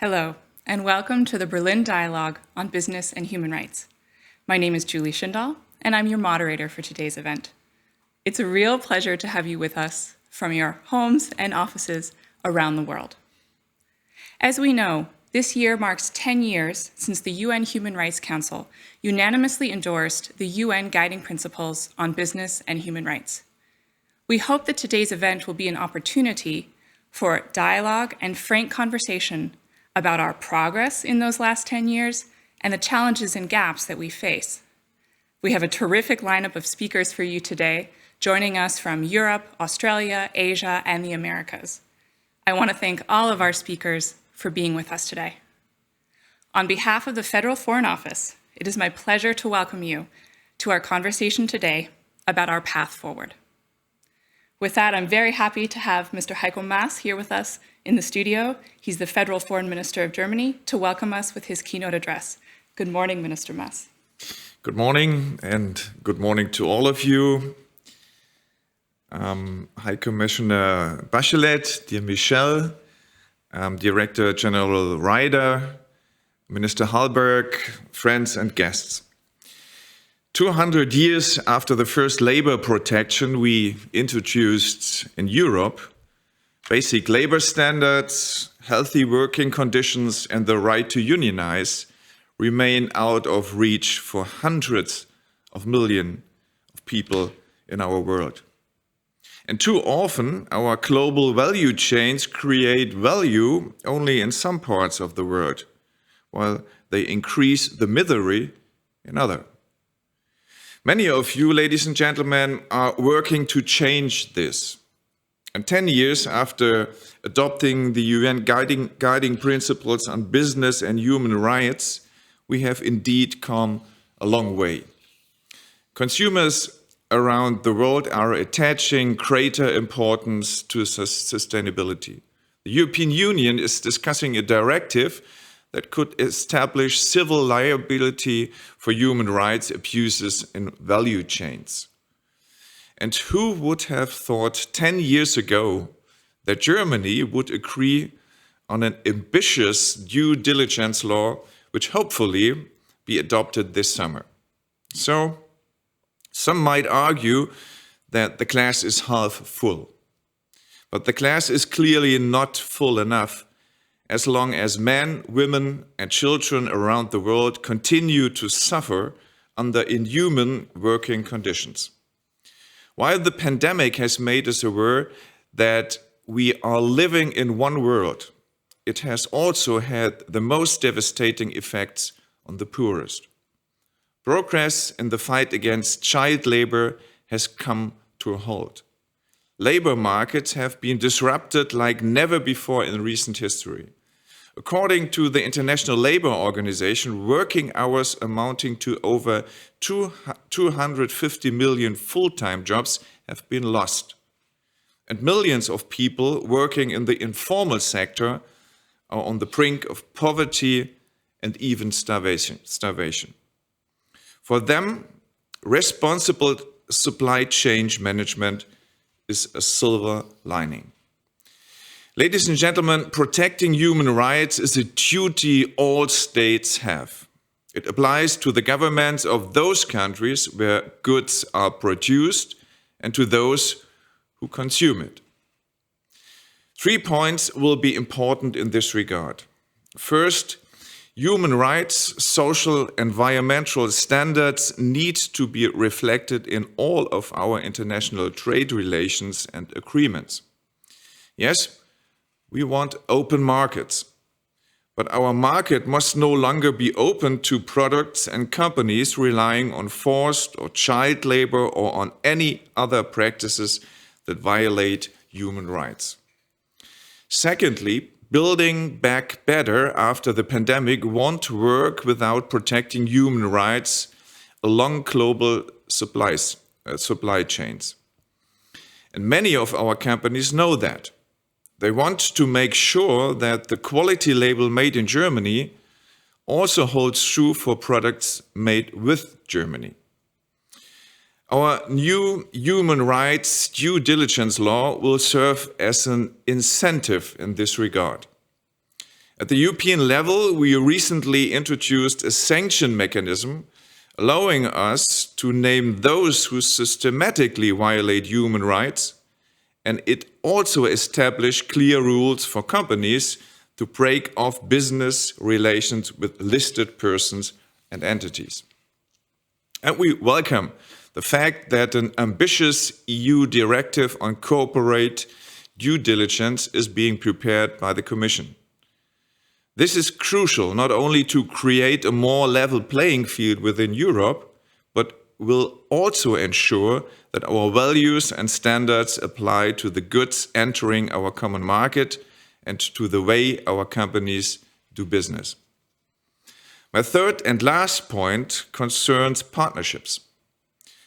Hello, and welcome to the Berlin Dialogue on Business and Human Rights. My name is Julie Schindal, and I'm your moderator for today's event. It's a real pleasure to have you with us from your homes and offices around the world. As we know, this year marks 10 years since the UN Human Rights Council unanimously endorsed the UN Guiding Principles on Business and Human Rights. We hope that today's event will be an opportunity for dialogue and frank conversation about our progress in those last 10 years and the challenges and gaps that we face. We have a terrific lineup of speakers for you today, joining us from Europe, Australia, Asia, and the Americas. I want to thank all of our speakers for being with us today. On behalf of the Federal Foreign Office, it is my pleasure to welcome you to our conversation today about our path forward. With that, I'm very happy to have Mr. Heiko Maas here with us in the studio. He's the Federal Foreign Minister of Germany, to welcome us with his keynote address. Good morning, Minister Maas. Good morning, and good morning to all of you. High Commissioner Bachelet, dear Michelle, Director-General Ryder, Minister Hallberg, friends and guests. 200 years after the first labor protection we introduced in Europe, basic labor standards, healthy working conditions, and the right to unionize remain out of reach for hundreds of millions of people in our world. And too often, our global value chains create value only in some parts of the world, while they increase the misery in others. Many of you, ladies and gentlemen, are working to change this. And 10 years after adopting the UN guiding principles on business and human rights, we have indeed come a long way. Consumers around the world are attaching greater importance to sustainability. The European Union is discussing a directive that could establish civil liability for human rights abuses in value chains. And who would have thought 10 years ago that Germany would agree on an ambitious due diligence law, which hopefully be adopted this summer? So, some might argue that the glass is half full. But the glass is clearly not full enough, as long as men, women, and children around the world continue to suffer under inhuman working conditions. While the pandemic has made us aware that we are living in one world, it has also had the most devastating effects on the poorest. Progress in the fight against child labor has come to a halt. Labor markets have been disrupted like never before in recent history. According to the International Labour Organization, working hours amounting to over 250 million full-time jobs have been lost. And millions of people working in the informal sector are on the brink of poverty and even starvation. For them, responsible supply chain management is a silver lining. Ladies and gentlemen, protecting human rights is a duty all states have. It applies to the governments of those countries where goods are produced and to those who consume it. 3 points will be important in this regard. First, human rights, social, environmental standards need to be reflected in all of our international trade relations and agreements. Yes, we want open markets, but our market must no longer be open to products and companies relying on forced or child labor or on any other practices that violate human rights. Secondly, building back better after the pandemic won't work without protecting human rights along global supply chains. And many of our companies know that. They want to make sure that the quality label made in Germany also holds true for products made with Germany. Our new human rights due diligence law will serve as an incentive in this regard. At the European level, we recently introduced a sanction mechanism allowing us to name those who systematically violate human rights, and it also established clear rules for companies to break off business relations with listed persons and entities. And we welcome the fact that an ambitious EU directive on corporate due diligence is being prepared by the Commission. This is crucial not only to create a more level playing field within Europe, but will also ensure that our values and standards apply to the goods entering our common market and to the way our companies do business. My third and last point concerns partnerships.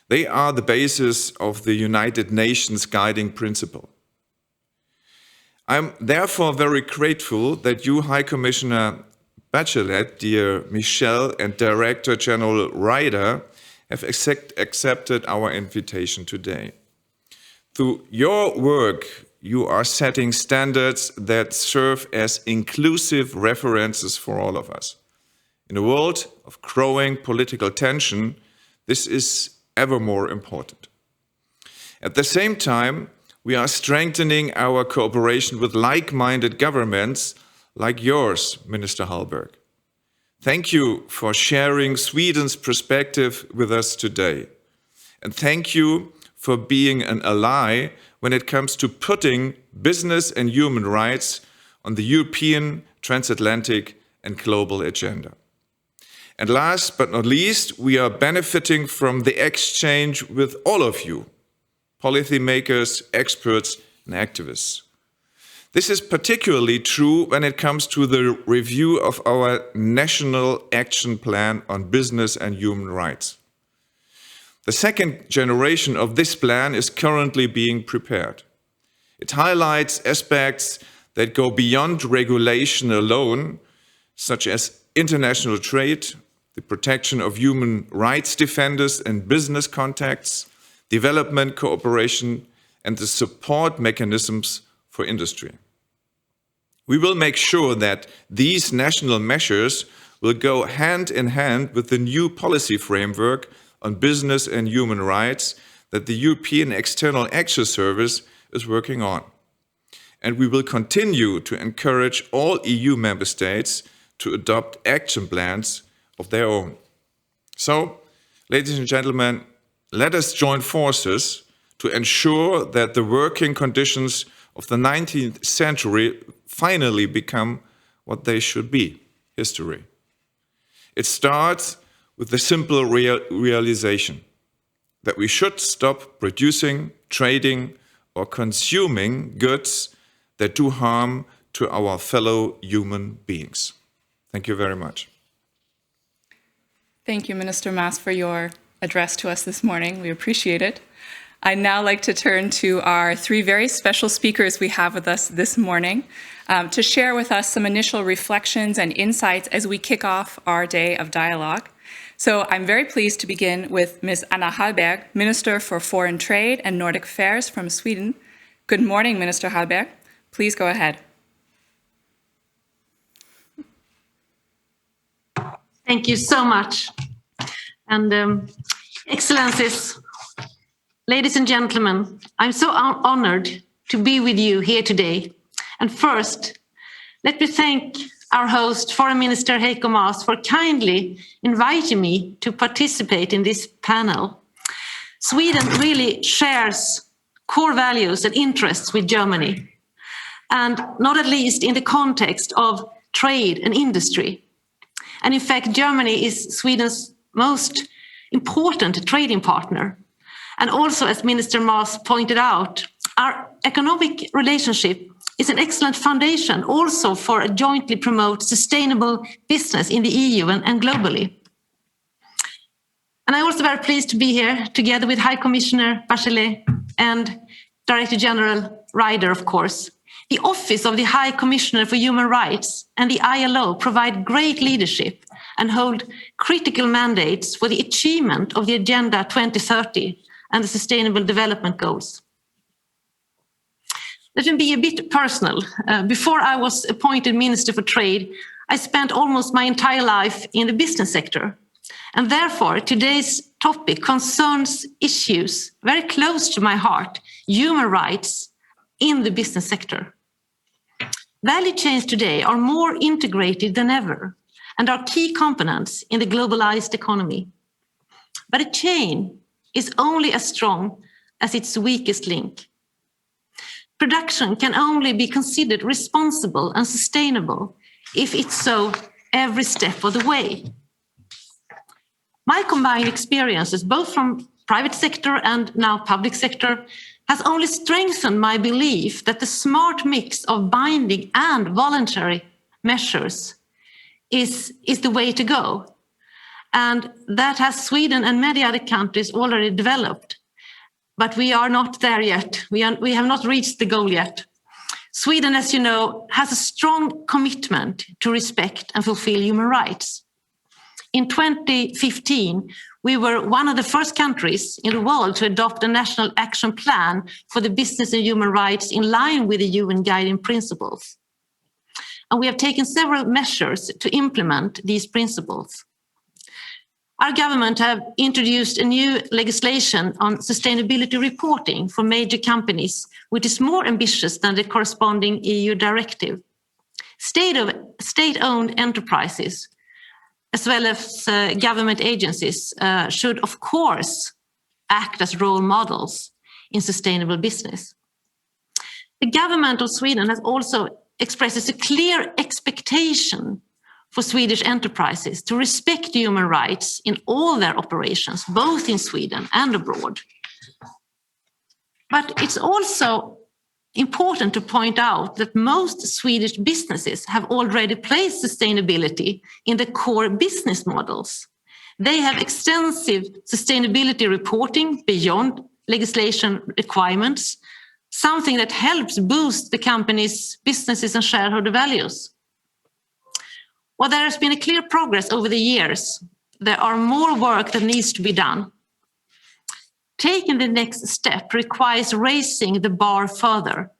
They are the basis of the United Nations guiding principle. I'm therefore very grateful that you, High Commissioner Bachelet, dear Michelle, and Director-General Ryder have accepted our invitation today. Through your work, you are setting standards that serve as inclusive references for all of us. In a world of growing political tension, this is ever more important. At the same time, we are strengthening our cooperation with like-minded governments like yours, Minister Hallberg. Thank you for sharing Sweden's perspective with us today. And thank you for being an ally when it comes to putting business and human rights on the European, transatlantic, and global agenda. And last but not least, we are benefiting from the exchange with all of you, policymakers, experts, and activists. This is particularly true when it comes to the review of our National Action Plan on Business and Human Rights. The second generation of this plan is currently being prepared. It highlights aspects that go beyond regulation alone, such as international trade, the protection of human rights defenders and business contacts, development cooperation, and the support mechanisms for industry. We will make sure that these national measures will go hand in hand with the new policy framework on business and human rights that the European External Action Service is working on. And we will continue to encourage all EU member states to adopt action plans of their own. So, ladies and gentlemen, let us join forces to ensure that the working conditions of the 19th century finally become what they should be, history. It starts with the simple realization that we should stop producing, trading, or consuming goods that do harm to our fellow human beings. Thank you very much. Thank you, Minister Maas, for your address to us this morning. We appreciate it. I'd now like to turn to our three very special speakers we have with us this morning to share with us some initial reflections and insights as we kick off our day of dialogue. So I'm very pleased to begin with Ms. Anna Halberg, Minister for Foreign Trade and Nordic Affairs from Sweden. Good morning, Minister Halberg. Please go ahead. Thank you so much. And Excellencies, ladies and gentlemen, I'm so honored to be with you here today. And first, let me thank our host, Foreign Minister Heiko Maas, for kindly inviting me to participate in this panel. Sweden really shares core values and interests with Germany, and not at least in the context of trade and industry. And in fact, Germany is Sweden's most important trading partner. And also, as Minister Maas pointed out, our economic relationship is an excellent foundation also for a jointly promote sustainable business in the EU and globally. And I'm also very pleased to be here together with High Commissioner Bachelet and Director General Ryder, of course. The Office of the High Commissioner for Human Rights and the ILO provide great leadership and hold critical mandates for the achievement of the Agenda 2030 and the Sustainable Development Goals. Let me be a bit personal. Before I was appointed Minister for Trade, I spent almost my entire life in the business sector. And therefore, today's topic concerns issues very close to my heart, human rights in the business sector. Value chains today are more integrated than ever and are key components in the globalized economy. But a chain is only as strong as its weakest link. Production can only be considered responsible and sustainable if it's so every step of the way. My combined experiences, both from private sector and now public sector, has only strengthened my belief that the smart mix of binding and voluntary measures is the way to go. And that has Sweden and many other countries already developed. But we are not there yet. We have not reached the goal yet. Sweden, as you know, has a strong commitment to respect and fulfill human rights. In 2015, we were one of the first countries in the world to adopt a national action plan for the business and human rights in line with the UN guiding principles. And we have taken several measures to implement these principles. Our government have introduced a new legislation on sustainability reporting for major companies, which is more ambitious than the corresponding EU directive. State-owned enterprises, as well as government agencies, should, of course, act as role models in sustainable business. The government of Sweden has also expressed a clear expectation for Swedish enterprises to respect human rights in all their operations, both in Sweden and abroad. But it's also important to point out that most Swedish businesses have already placed sustainability in the core business models. They have extensive sustainability reporting beyond legislation requirements, something that helps boost the company's businesses and shareholder values. While there has been a clear progress over the years, there are more work that needs to be done. Taking the next step requires raising the bar further.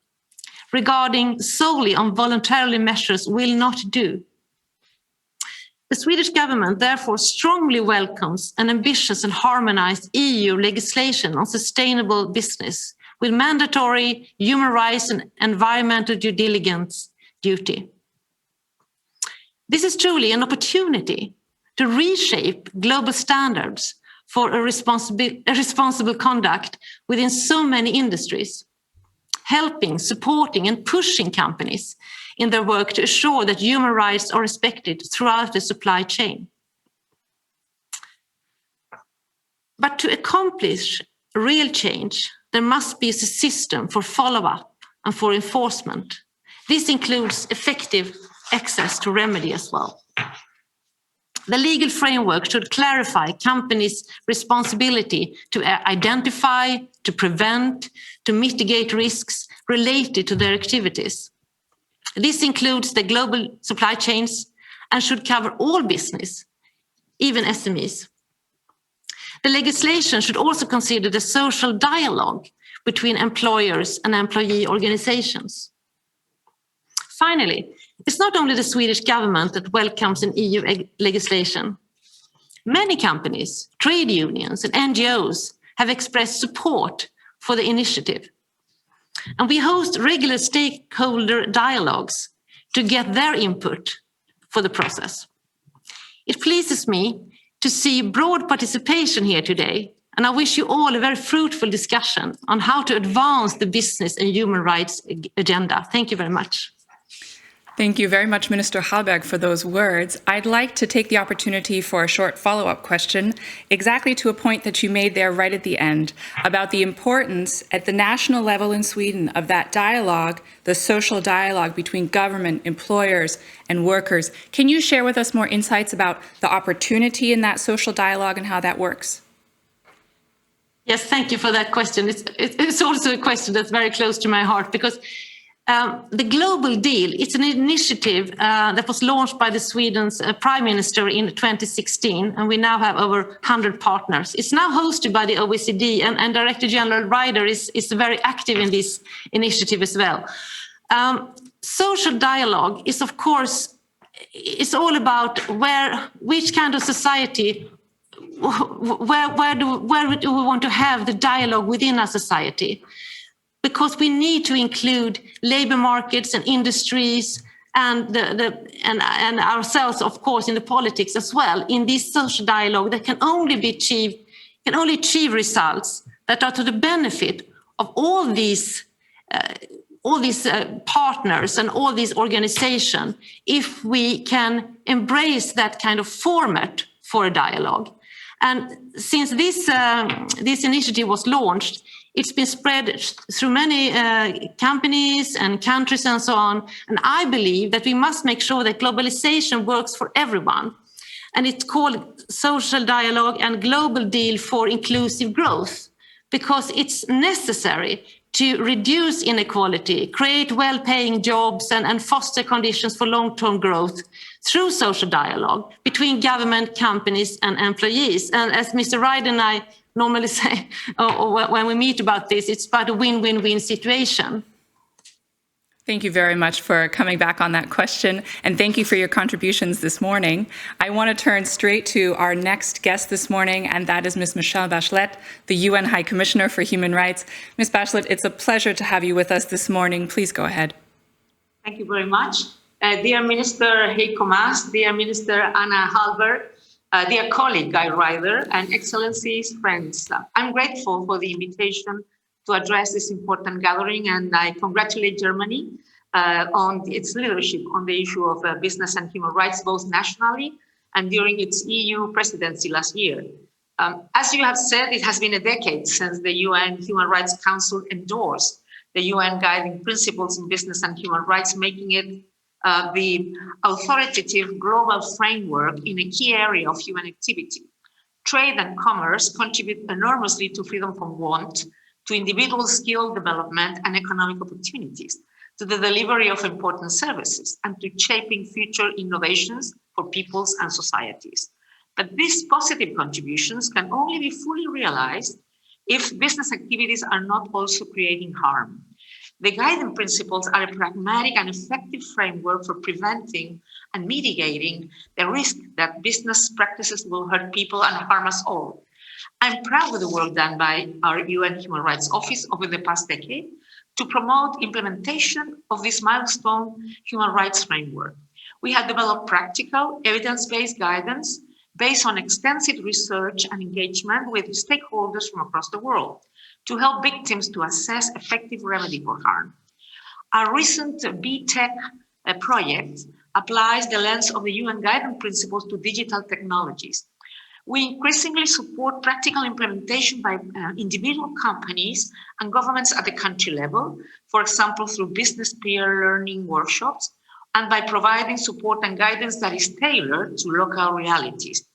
Regarding solely on voluntary measures will not do. The Swedish government therefore strongly welcomes an ambitious and harmonized EU legislation on sustainable business with mandatory human rights and environmental due diligence duty. This is truly an opportunity to reshape global standards for a responsible conduct within so many industries, helping, supporting, and pushing companies in their work to ensure that human rights are respected throughout the supply chain. But to accomplish real change, there must be a system for follow-up and for enforcement. This includes effective access to remedy as well. The legal framework should clarify companies' responsibility to identify, to prevent, to mitigate risks related to their activities. This includes the global supply chains and should cover all business, even SMEs. The legislation should also consider the social dialogue between employers and employee organizations. Finally, it's not only the Swedish government that welcomes an EU legislation. Many companies, trade unions, and NGOs have expressed support for the initiative. And we host regular stakeholder dialogues to get their input for the process. It pleases me to see broad participation here today, and I wish you all a very fruitful discussion on how to advance the business and human rights agenda. Thank you very much. Thank you very much, Minister Hallberg, for those words. I'd like to take the opportunity for a short follow-up question, exactly to a point that you made there right at the end, about the importance at the national level in Sweden of that dialogue, the social dialogue between government, employers, and workers. Can you share with us more insights about the opportunity in that social dialogue and how that works? Yes, thank you for that question. It's also a question that's very close to my heart because The Global Deal, it's an initiative that was launched by the Sweden's Prime Minister in 2016, and we now have over 100 partners. It's now hosted by the OECD, and Director-General Ryder is very active in this initiative as well. Social dialogue is, of course, it's all about which kind of society, where do we want to have the dialogue within our society? Because we need to include labor markets and industries and ourselves, of course, in the politics as well, in this social dialogue that can only achieve results that are to the benefit of all these partners and all these organizations, if we can embrace that kind of format for a dialogue. And since this initiative was launched, it's been spread through many companies and countries and so on. And I believe that we must make sure that globalization works for everyone. And it's called Social Dialogue and Global Deal for Inclusive Growth, because it's necessary to reduce inequality, create well-paying jobs, and foster conditions for long-term growth through social dialogue between government, companies, and employees. And as Mr. Ryder and I normally say when we meet about this, it's about a win-win-win situation. Thank you very much for coming back on that question, and thank you for your contributions this morning. I want to turn straight to our next guest this morning, and that is Ms. Michelle Bachelet, the UN High Commissioner for Human Rights. Ms. Bachelet, it's a pleasure to have you with us this morning. Please go ahead. Thank you very much. Dear Minister Heiko Maas, dear Minister Anna Hallberg, dear colleague Guy Ryder, and Excellencies, friends, I'm grateful for the invitation to address this important gathering, and I congratulate Germany on its leadership on the issue of business and human rights, both nationally and during its EU presidency last year. As you have said, it has been a decade since the UN Human Rights Council endorsed the UN Guiding Principles in Business and Human Rights, making it the authoritative global framework in a key area of human activity. Trade and commerce contribute enormously to freedom from want, to individual skill development and economic opportunities, to the delivery of important services, and to shaping future innovations for peoples and societies. But these positive contributions can only be fully realized if business activities are not also creating harm. The guiding principles are a pragmatic and effective framework for preventing and mitigating the risk that business practices will hurt people and harm us all. I'm proud of the work done by our UN Human Rights Office over the past decade to promote implementation of this milestone human rights framework. We have developed practical, evidence-based guidance based on extensive research and engagement with stakeholders from across the world to help victims to assess effective remedy for harm. Our recent BTEC project applies the lens of the UN guiding principles to digital technologies. We increasingly support practical implementation by individual companies and governments at the country level, for example, through business peer learning workshops, and by providing support and guidance that is tailored to local realities.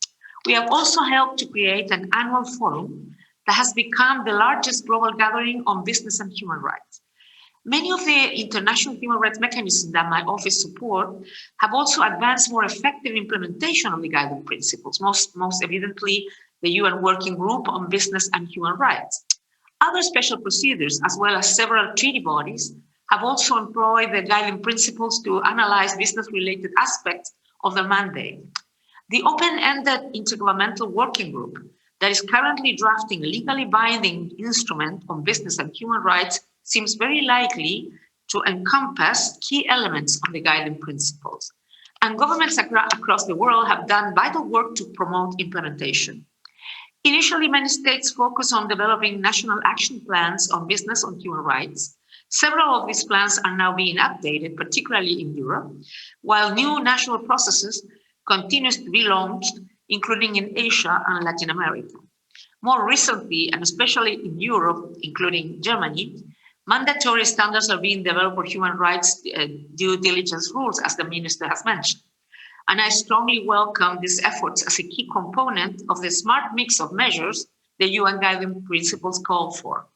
We have also helped to create an annual forum that has become the largest global gathering on business and human rights. Many of the international human rights mechanisms that my office support have also advanced more effective implementation of the guiding principles, most evidently the UN Working Group on Business and Human Rights. Other special procedures, as well as several treaty bodies, have also employed the guiding principles to analyze business-related aspects of the mandate. The open-ended Intergovernmental Working Group that is currently drafting a legally binding instrument on business and human rights seems very likely to encompass key elements of the guiding principles. And governments across the world have done vital work to promote implementation. Initially, many states focus on developing national action plans on business and human rights. Several of these plans are now being updated, particularly in Europe, while new national processes continue to be launched, including in Asia and Latin America. More recently, and especially in Europe, including Germany, mandatory standards are being developed for human rights due diligence rules, as the minister has mentioned. And I strongly welcome these efforts as a key component of the smart mix of measures the UN guiding principles call for.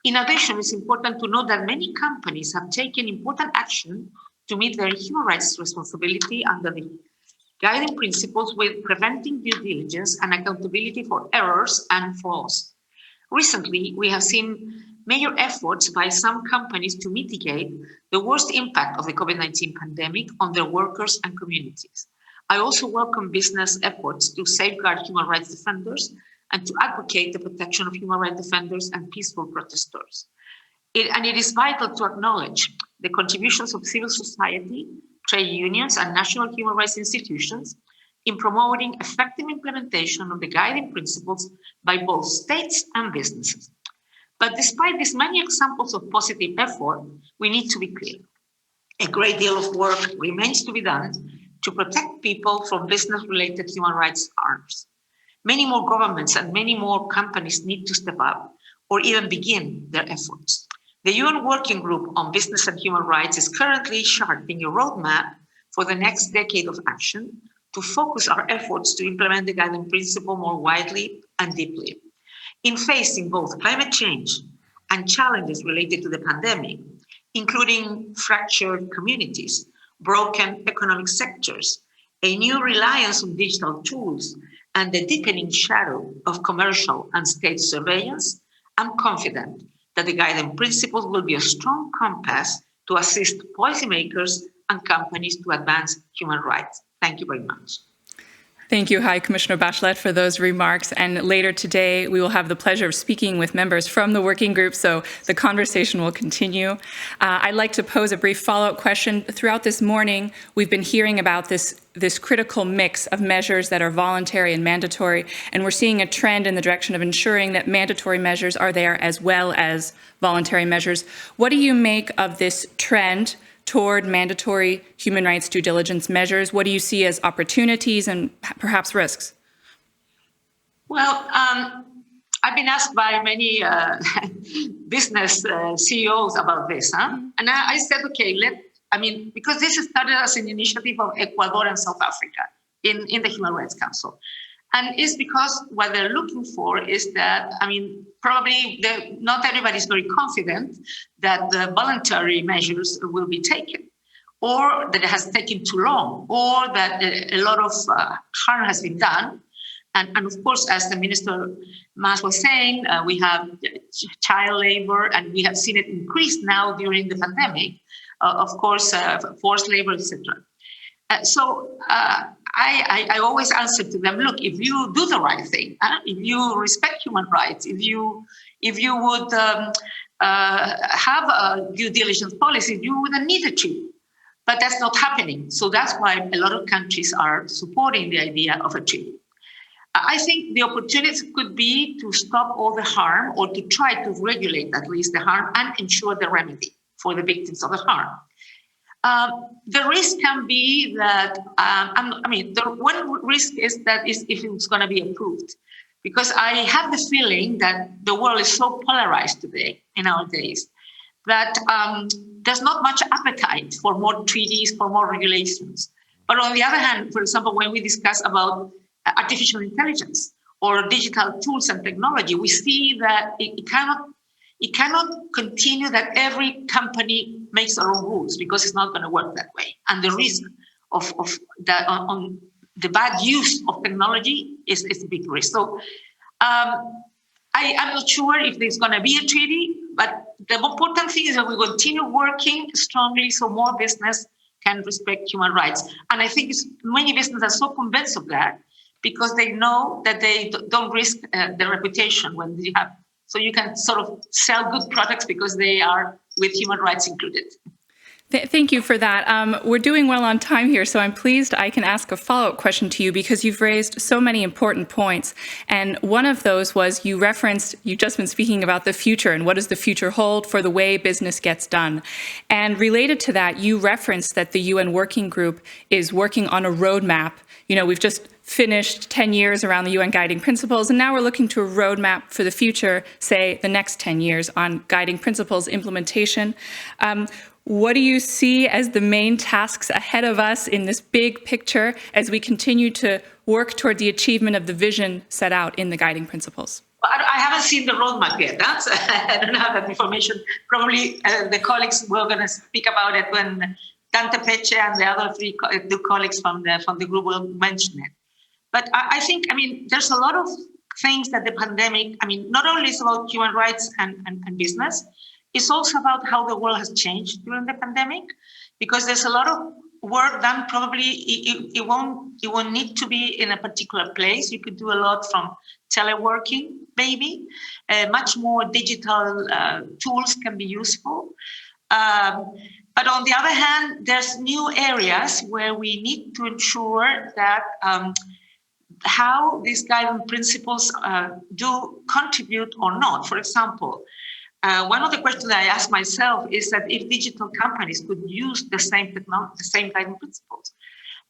In addition, it's important to note that many companies have taken important action to meet their human rights responsibility under the guiding principles with preventing due diligence and accountability for errors and flaws. Recently, we have seen major efforts by some companies to mitigate the worst impact of the COVID-19 pandemic on their workers and communities. I also welcome business efforts to safeguard human rights defenders and to advocate the protection of human rights defenders and peaceful protesters. It is vital to acknowledge the contributions of civil society, trade unions, and national human rights institutions in promoting effective implementation of the guiding principles by both states and businesses. But despite these many examples of positive effort, we need to be clear. A great deal of work remains to be done to protect people from business-related human rights harms. Many more governments and many more companies need to step up or even begin their efforts. The UN Working Group on Business and Human Rights is currently charting a roadmap for the next decade of action to focus our efforts to implement the guiding principle more widely and deeply. In facing both climate change and challenges related to the pandemic, including fractured communities, broken economic sectors, a new reliance on digital tools, and the deepening shadow of commercial and state surveillance, I'm confident that the guiding principles will be a strong compass to assist policymakers and companies to advance human rights. Thank you very much. Thank you, High Commissioner Bachelet, for those remarks. And later today, we will have the pleasure of speaking with members from the working group, so the conversation will continue. I'd like to pose a brief follow-up question. Throughout this morning, we've been hearing about this critical mix of measures that are voluntary and mandatory, and we're seeing a trend in the direction of ensuring that mandatory measures are there as well as voluntary measures. What do you make of this trend toward mandatory human rights due diligence measures? What do you see as opportunities and perhaps risks? Well, I've been asked by many business CEOs about this, and I said, okay, because this started as an initiative of Ecuador and South Africa in the Human Rights Council. And it's because what they're looking for is that, probably not everybody is very confident that the voluntary measures will be taken, or that it has taken too long, or that a lot of harm has been done. And of course, as the Minister Maas was saying, we have child labor, and we have seen it increase now during the pandemic, of course, forced labor, etc. I always answer to them, look, if you do the right thing, if you respect human rights, if you would have a due diligence policy, you wouldn't need a treaty. But that's not happening. So that's why a lot of countries are supporting the idea of a treaty. I think the opportunities could be to stop all the harm, or to try to regulate at least the harm and ensure the remedy for the victims of the harm. The risk can be that, the one risk is that if it's going to be approved, because I have the feeling that the world is so polarized today, in our days, that there's not much appetite for more treaties, for more regulations. But on the other hand, for example, when we discuss about artificial intelligence or digital tools and technology, we see that it cannot continue that every company makes their own rules, because it's not going to work that way. And the risk of that on the bad use of technology is a big risk. So I'm not sure if there's going to be a treaty, but the important thing is that we continue working strongly so more business can respect human rights. And I think many businesses are so convinced of that, because they know that they don't risk their reputation when they have. So you can sort of sell good products because they are with human rights included. Thank you for that. We're doing well on time here, so I'm pleased I can ask a follow-up question to you, because you've raised so many important points. And one of those was you've just been speaking about the future and what does the future hold for the way business gets done. And related to that, you referenced that the UN Working Group is working on a roadmap. We've just finished 10 years around the UN guiding principles, and now we're looking to a roadmap for the future, say the next 10 years on guiding principles implementation. What do you see as the main tasks ahead of us in this big picture as we continue to work toward the achievement of the vision set out in the guiding principles? I haven't seen the roadmap yet. I don't have that information. Probably the colleagues were going to speak about it when Dante Pece and the other two colleagues from the group will mention it. But I think, there's a lot of things that the pandemic, not only is about human rights and business, it's also about how the world has changed during the pandemic, because there's a lot of work done. Probably it won't need to be in a particular place. You could do a lot from teleworking, maybe. Much more digital tools can be useful. But on the other hand, there's new areas where we need to ensure that how these guiding principles do contribute or not. For example, one of the questions I ask myself is that if digital companies could use the same technology, the same guiding principles.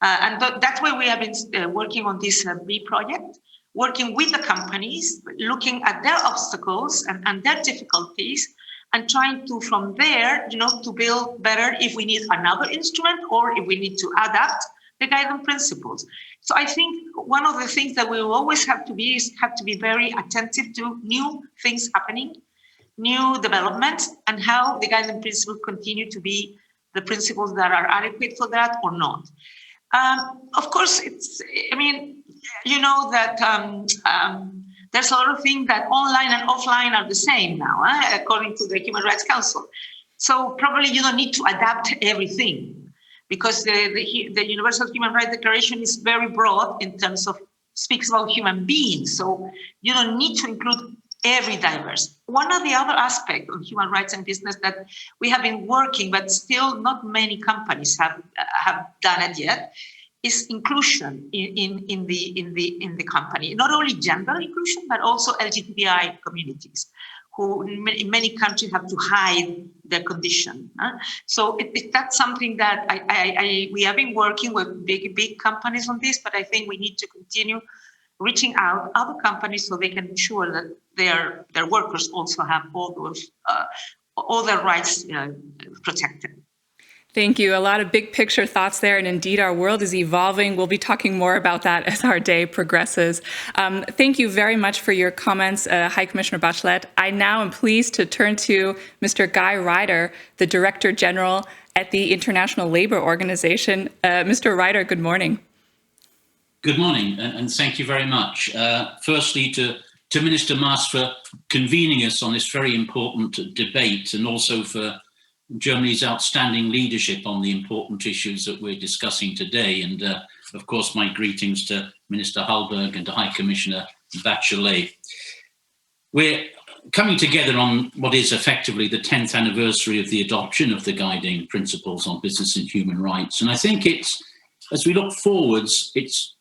And that's why we have been working on this B project, working with the companies, looking at their obstacles and their difficulties, and trying to, from there, to build better if we need another instrument or if we need to adapt the guiding principles. So I think one of the things that we will always have to be very attentive to new things happening, new developments, and how the guiding principles continue to be the principles that are adequate for that or not. Of course, there's a lot of things that online and offline are the same now, according to the Human Rights Council. So probably you don't need to adapt everything, because the Universal Human Rights Declaration is very broad in terms of speaks about human beings. So you don't need to include every diverse. One of the other aspects of human rights and business that we have been working, but still not many companies have done it yet, is inclusion in the company. Not only gender inclusion, but also LGBTI communities, who in many countries have to hide their condition. So that's something that we have been working with big companies on this, but I think we need to continue reaching out other companies so they can ensure that their workers also have all their rights protected. Thank you. A lot of big picture thoughts there. And indeed, our world is evolving. We'll be talking more about that as our day progresses. Thank you very much for your comments, High Commissioner Bachelet. I now am pleased to turn to Mr. Guy Ryder, the Director General at the International Labour Organization. Mr. Ryder, good morning. Good morning, and thank you very much. Firstly, to Minister Maas for convening us on this very important debate, and also for Germany's outstanding leadership on the important issues that we're discussing today. And of course, my greetings to Minister Hallberg and to High Commissioner Bachelet. We're coming together on what is effectively the 10th anniversary of the adoption of the guiding principles on business and human rights. And I think as we look forwards, it's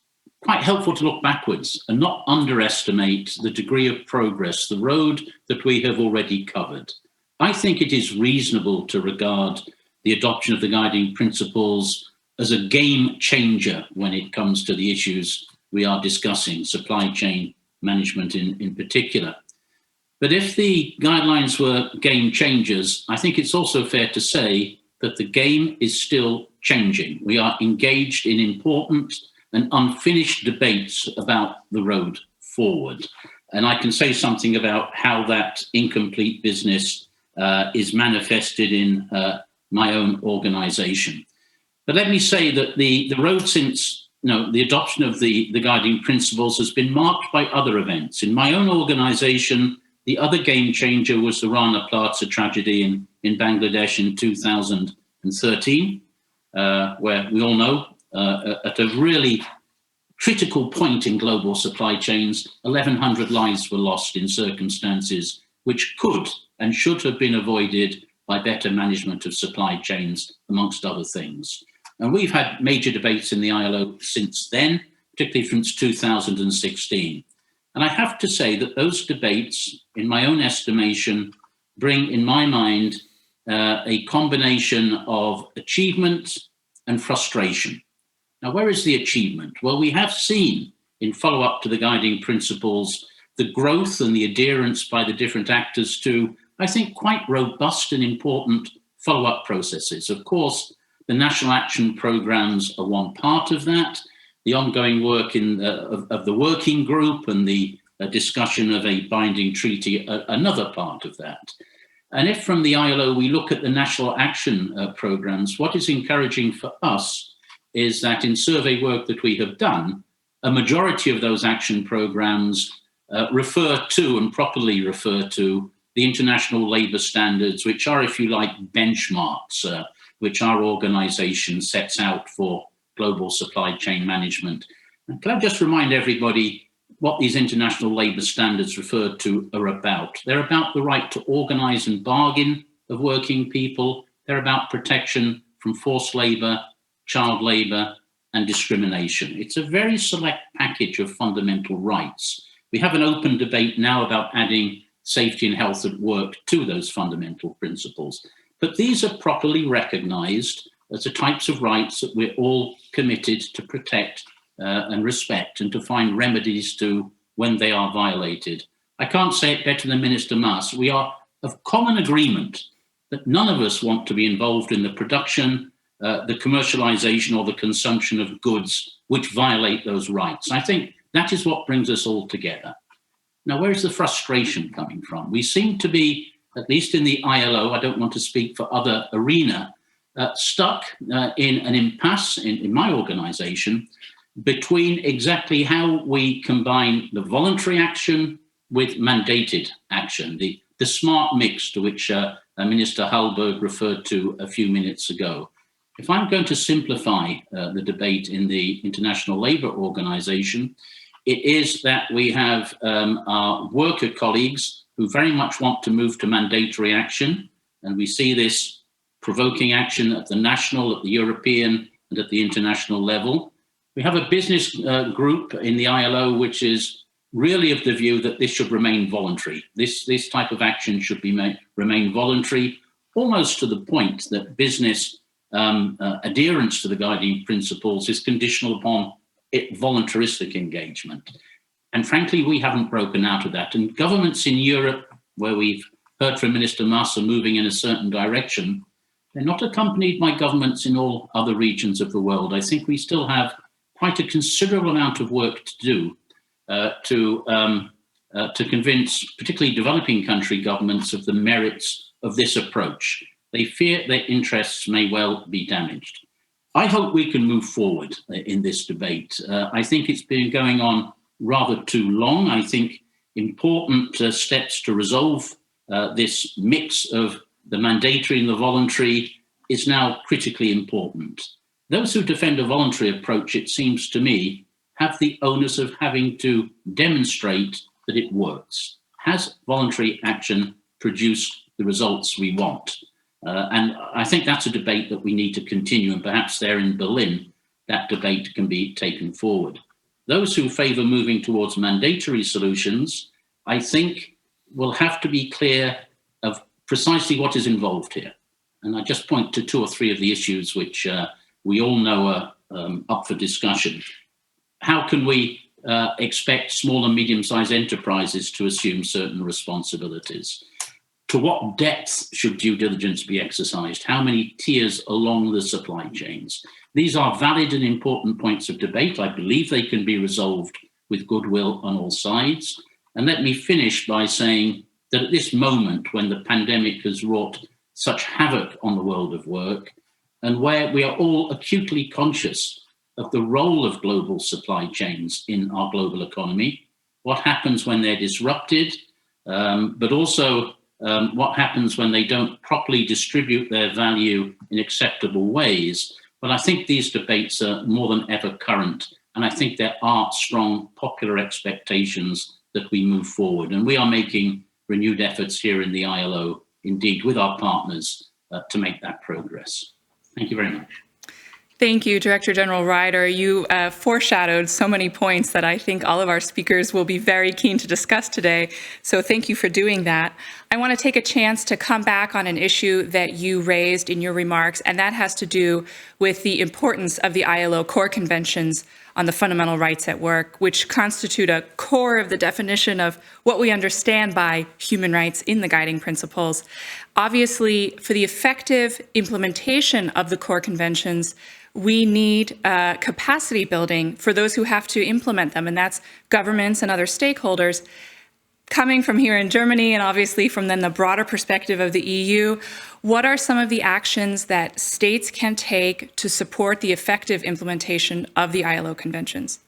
quite helpful to look backwards and not underestimate the degree of progress, the road that we have already covered. I think it is reasonable to regard the adoption of the guiding principles as a game changer when it comes to the issues we are discussing, supply chain management in particular. But if the guidelines were game changers, I think it's also fair to say that the game is still changing. We are engaged in important and unfinished debates about the road forward. And I can say something about how that incomplete business is manifested in my own organization. But let me say that the road since the adoption of the guiding principles has been marked by other events. In my own organization, the other game changer was the Rana Plaza tragedy in Bangladesh in 2013, where we all know at a really critical point in global supply chains, 1,100 lives were lost in circumstances which could and should have been avoided by better management of supply chains, amongst other things. And we've had major debates in the ILO since then, particularly since 2016. And I have to say that those debates, in my own estimation, bring, in my mind, a combination of achievement and frustration. Now, where is the achievement? Well, we have seen in follow-up to the guiding principles the growth and the adherence by the different actors to, I think, quite robust and important follow-up processes. Of course, the national action programs are one part of that. The ongoing work of the working group and the discussion of a binding treaty another part of that. And if from the ILO we look at the national action programs, what is encouraging for us is that in survey work that we have done, a majority of those action programs refer to and properly refer to the international labour standards, which are, if you like, benchmarks, which our organisation sets out for global supply chain management. And can I just remind everybody what these international labour standards referred to are about? They're about the right to organise and bargain of working people. They're about protection from forced labour, child labour, and discrimination. It's a very select package of fundamental rights. We have an open debate now about adding safety and health at work to those fundamental principles. But these are properly recognised as the types of rights that we're all committed to protect and respect, and to find remedies to when they are violated. I can't say it better than Minister Maas. We are of common agreement that none of us want to be involved in the production, the commercialization or the consumption of goods which violate those rights. I think that is what brings us all together. Now, where is the frustration coming from? We seem to be, at least in the ILO, I don't want to speak for other arena, stuck in an impasse in my organization between exactly how we combine the voluntary action with mandated action, the smart mix to which Minister Hallberg referred to a few minutes ago. If I'm going to simplify the debate in the International Labour Organization, it is that we have our worker colleagues who very much want to move to mandatory action, and we see this provoking action at the national, at the European, and at the international level. We have a business group in the ILO which is really of the view that this should remain voluntary. This type of action should remain voluntary, almost to the point that business adherence to the guiding principles is conditional upon voluntaristic engagement. And frankly, we haven't broken out of that. And governments in Europe, where we've heard from Minister Maas moving in a certain direction, they're not accompanied by governments in all other regions of the world. I think we still have quite a considerable amount of work to do to convince particularly developing country governments of the merits of this approach. They fear their interests may well be damaged. I hope we can move forward in this debate. I think it's been going on rather too long. I think important steps to resolve this mix of the mandatory and the voluntary is now critically important. Those who defend a voluntary approach, it seems to me, have the onus of having to demonstrate that it works. Has voluntary action produced the results we want? And I think that's a debate that we need to continue, and perhaps there in Berlin, that debate can be taken forward. Those who favour moving towards mandatory solutions, I think, will have to be clear of precisely what is involved here. And I just point to two or three of the issues which we all know are up for discussion. How can we expect small and medium-sized enterprises to assume certain responsibilities? To what depth should due diligence be exercised? How many tiers along the supply chains? These are valid and important points of debate. I believe they can be resolved with goodwill on all sides. And let me finish by saying that at this moment, when the pandemic has wrought such havoc on the world of work, and where we are all acutely conscious of the role of global supply chains in our global economy, what happens when they're disrupted, but also what happens when they don't properly distribute their value in acceptable ways. But I think these debates are more than ever current, and I think there are strong popular expectations that we move forward. And we are making renewed efforts here in the ILO, indeed with our partners, to make that progress. Thank you very much. Thank you, Director General Ryder. You foreshadowed so many points that I think all of our speakers will be very keen to discuss today. So thank you for doing that. I want to take a chance to come back on an issue that you raised in your remarks, and that has to do with the importance of the ILO core conventions on the fundamental rights at work, which constitute a core of the definition of what we understand by human rights in the guiding principles. Obviously, for the effective implementation of the core conventions, we need capacity building for those who have to implement them, and that's governments and other stakeholders. Coming from here in Germany, and obviously from then the broader perspective of the EU, what are some of the actions that states can take to support the effective implementation of the ILO conventions?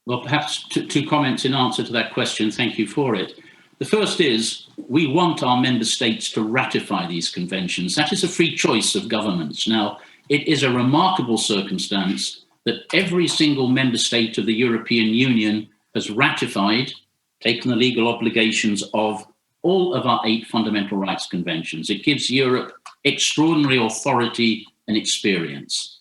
Well, perhaps two comments in answer to that question. Thank you for it. The first is, we want our member states to ratify these conventions. That is a free choice of governments. Now, it is a remarkable circumstance that every single member state of the European Union has ratified, taken the legal obligations of all of our 8 fundamental rights conventions. It gives Europe extraordinary authority and experience.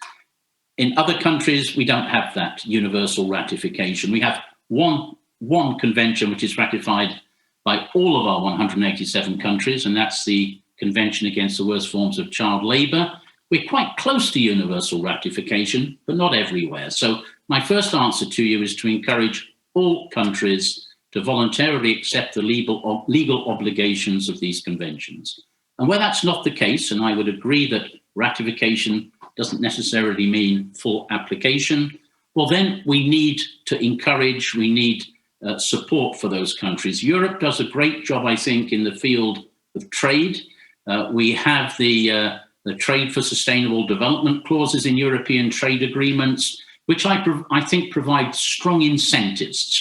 In other countries, we don't have that universal ratification. We have one convention which is ratified by all of our 187 countries, and that's the Convention Against the Worst Forms of Child Labour. We're quite close to universal ratification, but not everywhere. So my first answer to you is to encourage all countries to voluntarily accept the legal obligations of these conventions. And where that's not the case, and I would agree that ratification doesn't necessarily mean full application, well, then we need to encourage, we need support for those countries. Europe does a great job, I think, in the field of trade. We have the Trade for Sustainable Development clauses in European trade agreements, which I think provide strong incentives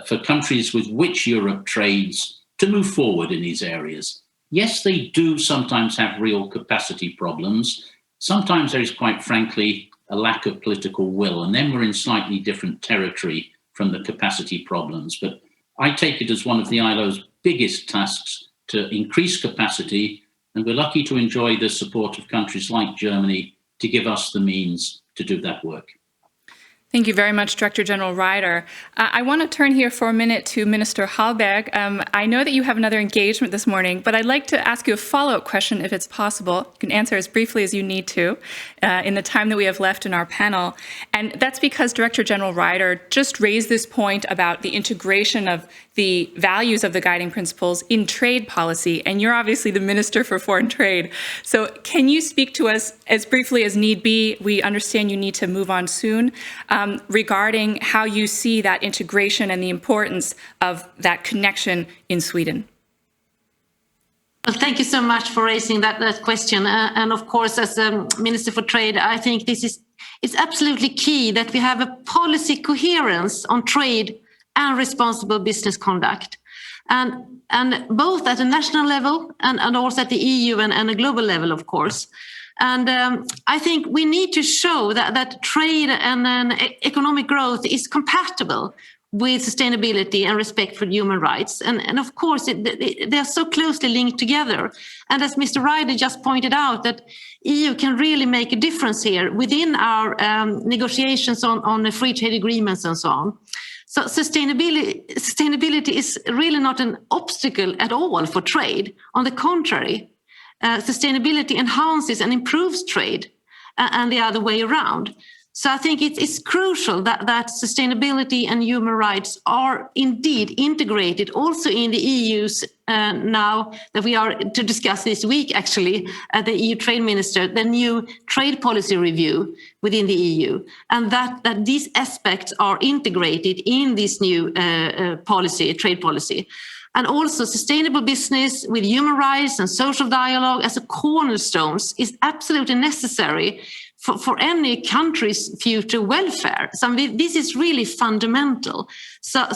for countries with which Europe trades to move forward in these areas. Yes, they do sometimes have real capacity problems. Sometimes there is, quite frankly, a lack of political will, and then we're in slightly different territory from the capacity problems. But I take it as one of the ILO's biggest tasks to increase capacity, and we're lucky to enjoy the support of countries like Germany to give us the means to do that work. Thank you very much, Director General Ryder. I want to turn here for a minute to Minister Hallberg. I know that you have another engagement this morning, but I'd like to ask you a follow-up question, if it's possible. You can answer as briefly as you need to in the time that we have left in our panel. And that's because Director General Ryder just raised this point about the integration of the values of the guiding principles in trade policy, and you're obviously the Minister for Foreign Trade. So can you speak to us as briefly as need be? We understand you need to move on soon. Regarding how you see that integration and the importance of that connection in Sweden. Well, thank you so much for raising that question. And of course, as a Minister for Trade, I think it's absolutely key that we have a policy coherence on trade and responsible business conduct. And both at a national level and also at the EU and a global level, of course. And I think we need to show that trade and economic growth is compatible with sustainability and respect for human rights. And of course, they are so closely linked together. And as Mr. Ryder just pointed out, that EU can really make a difference here within our negotiations on free trade agreements and so on. So sustainability is really not an obstacle at all for trade. On the contrary, sustainability enhances and improves trade and the other way around. So I think it's crucial that sustainability and human rights are indeed integrated also in the EU's, now that we are to discuss this week, actually, the EU trade minister, the new trade policy review within the EU, and that these aspects are integrated in this new trade policy. And also sustainable business with human rights and social dialogue as a cornerstones is absolutely necessary for any country's future welfare. So this is really fundamental. So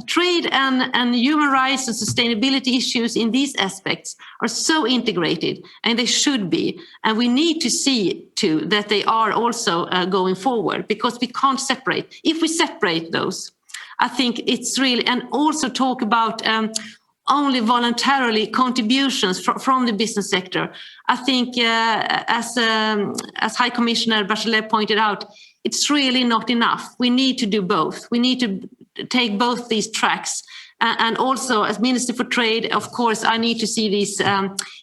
trade and human rights and sustainability issues in these aspects are so integrated, and they should be. And we need to see too that they are also going forward, because we can't separate. If we separate those, I think it's really, and also talk about only voluntarily contributions from the business sector. I think, as High Commissioner Bachelet pointed out, it's really not enough. We need to do both. We need to take both these tracks. And also, as Minister for Trade, of course, I need to see these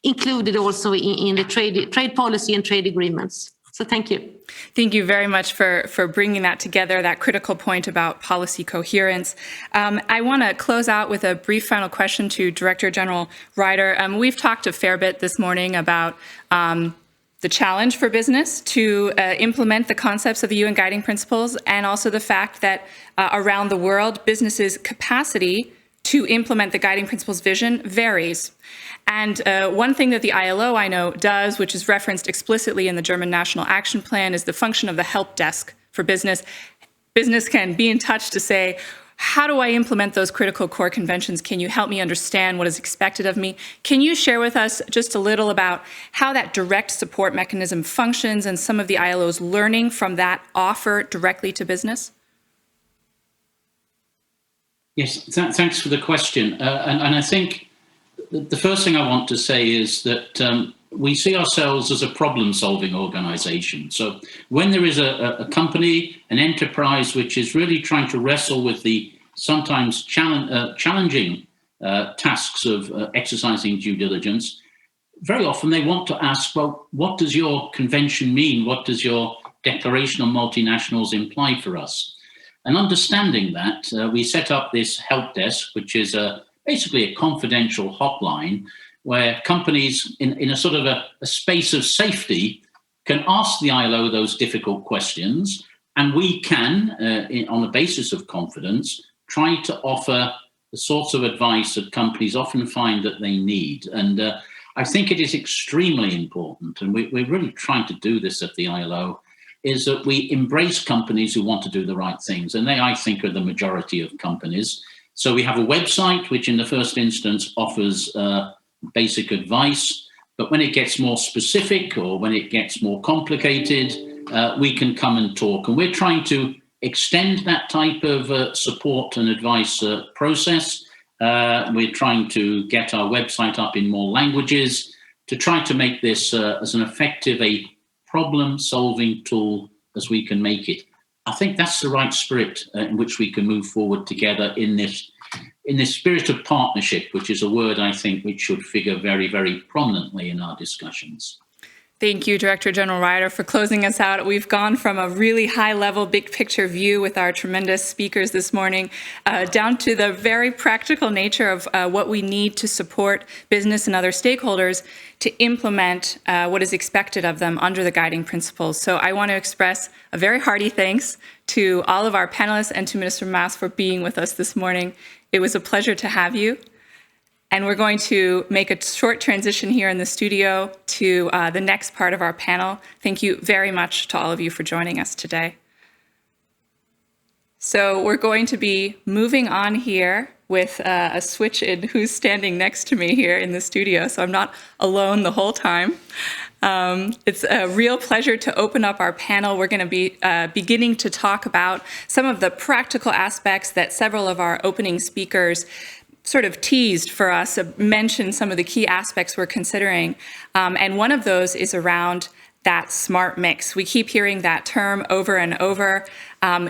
included also in the trade policy and trade agreements. So thank you. Thank you very much for bringing that together, that critical point about policy coherence. I want to close out with a brief final question to Director General Ryder. We've talked a fair bit this morning about the challenge for business to implement the concepts of the UN Guiding Principles, and also the fact that around the world, businesses' capacity to implement the Guiding Principles vision varies. And one thing that the ILO, I know, does, which is referenced explicitly in the German National Action Plan, is the function of the help desk for business. Business can be in touch to say, how do I implement those critical core conventions? Can you help me understand what is expected of me? Can you share with us just a little about how that direct support mechanism functions and some of the ILO's learning from that offer directly to business? Yes, thanks for the question. And I think the first thing I want to say is that we see ourselves as a problem-solving organization. So when there is a company, an enterprise, which is really trying to wrestle with the sometimes challenging tasks of exercising due diligence, very often they want to ask, well, what does your convention mean? What does your Declaration on Multinationals imply for us? And understanding that, we set up this help desk, which is basically a confidential hotline where companies in a sort of a space of safety can ask the ILO those difficult questions, and we can, on the basis of confidence, try to offer the sorts of advice that companies often find that they need. And I think it is extremely important, and we're really trying to do this at the ILO, is that we embrace companies who want to do the right things. And they, I think, are the majority of companies. So we have a website, which in the first instance offers basic advice. But when it gets more specific or when it gets more complicated, we can come and talk. And we're trying to extend that type of support and advice process. We're trying to get our website up in more languages to try to make this as an effective problem-solving tool as we can make it. I think that's the right spirit in which we can move forward together in this spirit of partnership, which is a word I think which should figure very, very prominently in our discussions. Thank you, Director General Ryder, for closing us out. We've gone from a really high-level, big-picture view with our tremendous speakers this morning down to the very practical nature of what we need to support business and other stakeholders to implement what is expected of them under the guiding principles. So I want to express a very hearty thanks to all of our panelists and to Minister Maas for being with us this morning. It was a pleasure to have you. And we're going to make a short transition here in the studio to the next part of our panel. Thank you very much to all of you for joining us today. So we're going to be moving on here with a switch in who's standing next to me here in the studio, so I'm not alone the whole time. It's a real pleasure to open up our panel. We're going to be beginning to talk about some of the practical aspects that several of our opening speakers sort of teased for us, mentioned some of the key aspects we're considering. And one of those is around that smart mix. We keep hearing that term over and over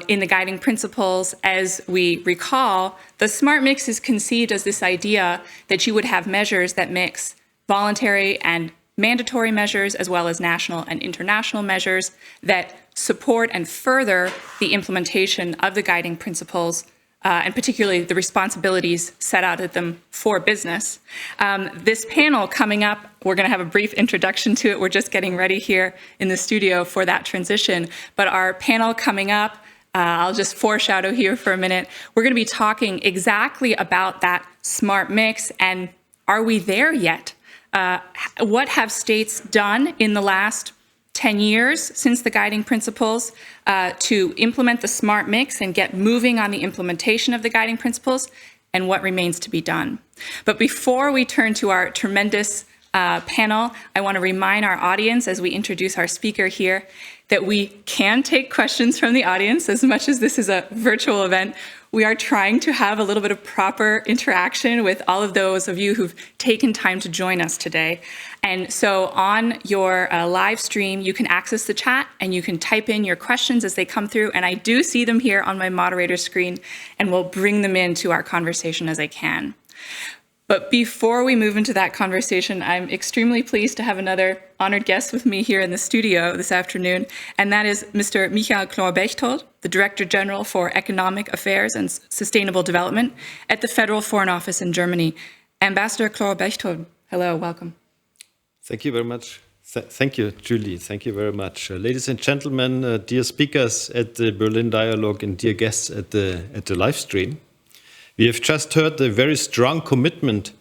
in the guiding principles. As we recall, the smart mix is conceived as this idea that you would have measures that mix voluntary and mandatory measures, as well as national and international measures that support and further the implementation of the guiding principles, and particularly the responsibilities set out at them for business. This panel coming up, we're going to have a brief introduction to it. We're just getting ready here in the studio for that transition. But our panel coming up, I'll just foreshadow here for a minute. We're going to be talking exactly about that smart mix, and are we there yet? What have states done in the last 10 years since the guiding principles to implement the smart mix and get moving on the implementation of the guiding principles, and what remains to be done. But before we turn to our tremendous panel, I want to remind our audience as we introduce our speaker here that we can take questions from the audience. As much as this is a virtual event, we are trying to have a little bit of proper interaction with all of those of you who've taken time to join us today. And so on your live stream, you can access the chat and you can type in your questions as they come through. And I do see them here on my moderator screen, and we'll bring them into our conversation as I can. But before we move into that conversation, I'm extremely pleased to have another honored guest with me here in the studio this afternoon, and that is Mr. Michelle Bachelet, the Director General for Economic Affairs and Sustainable Development at the Federal Foreign Office in Germany. Ambassador Bachelet, hello, welcome. Thank you very much. Thank you, Julie. Thank you very much. Ladies and gentlemen, dear speakers at the Berlin Dialogue and dear guests at the live stream. We have just heard the very strong commitment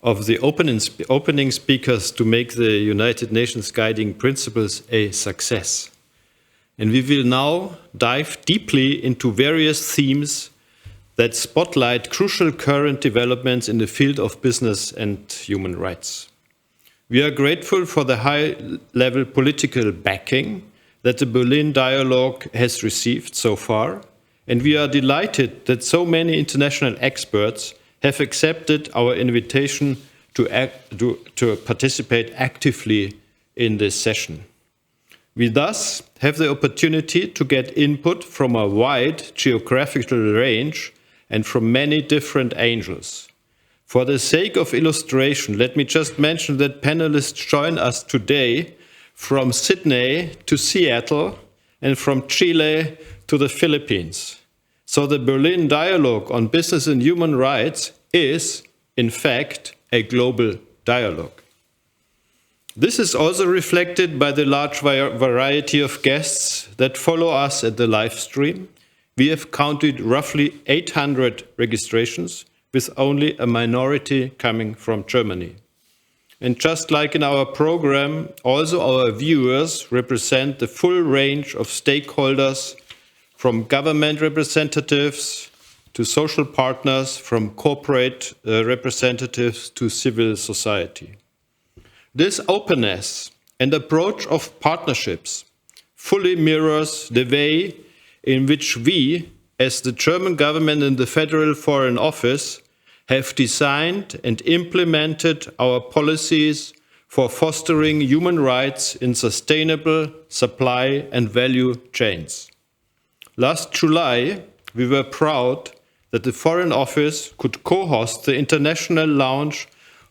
of the opening speakers to make the United Nations Guiding Principles a success. And we will now dive deeply into various themes that spotlight crucial current developments in the field of business and human rights. We are grateful for the high-level political backing that the Berlin Dialogue has received so far, and we are delighted that so many international experts have accepted our invitation to participate actively in this session. We thus have the opportunity to get input from a wide geographical range and from many different angles. For the sake of illustration, let me just mention that panelists join us today from Sydney to Seattle and from Chile to the Philippines. So the Berlin Dialogue on Business and Human Rights is, in fact, a global dialogue. This is also reflected by the large variety of guests that follow us at the live stream. We have counted roughly 800 registrations, with only a minority coming from Germany. And just like in our program, also our viewers represent the full range of stakeholders, from government representatives to social partners, from corporate representatives to civil society. This openness and approach of partnerships fully mirrors the way in which we, as the German government and the Federal Foreign Office, have designed and implemented our policies for fostering human rights in sustainable supply and value chains. Last July, we were proud that the Foreign Office could co-host the international launch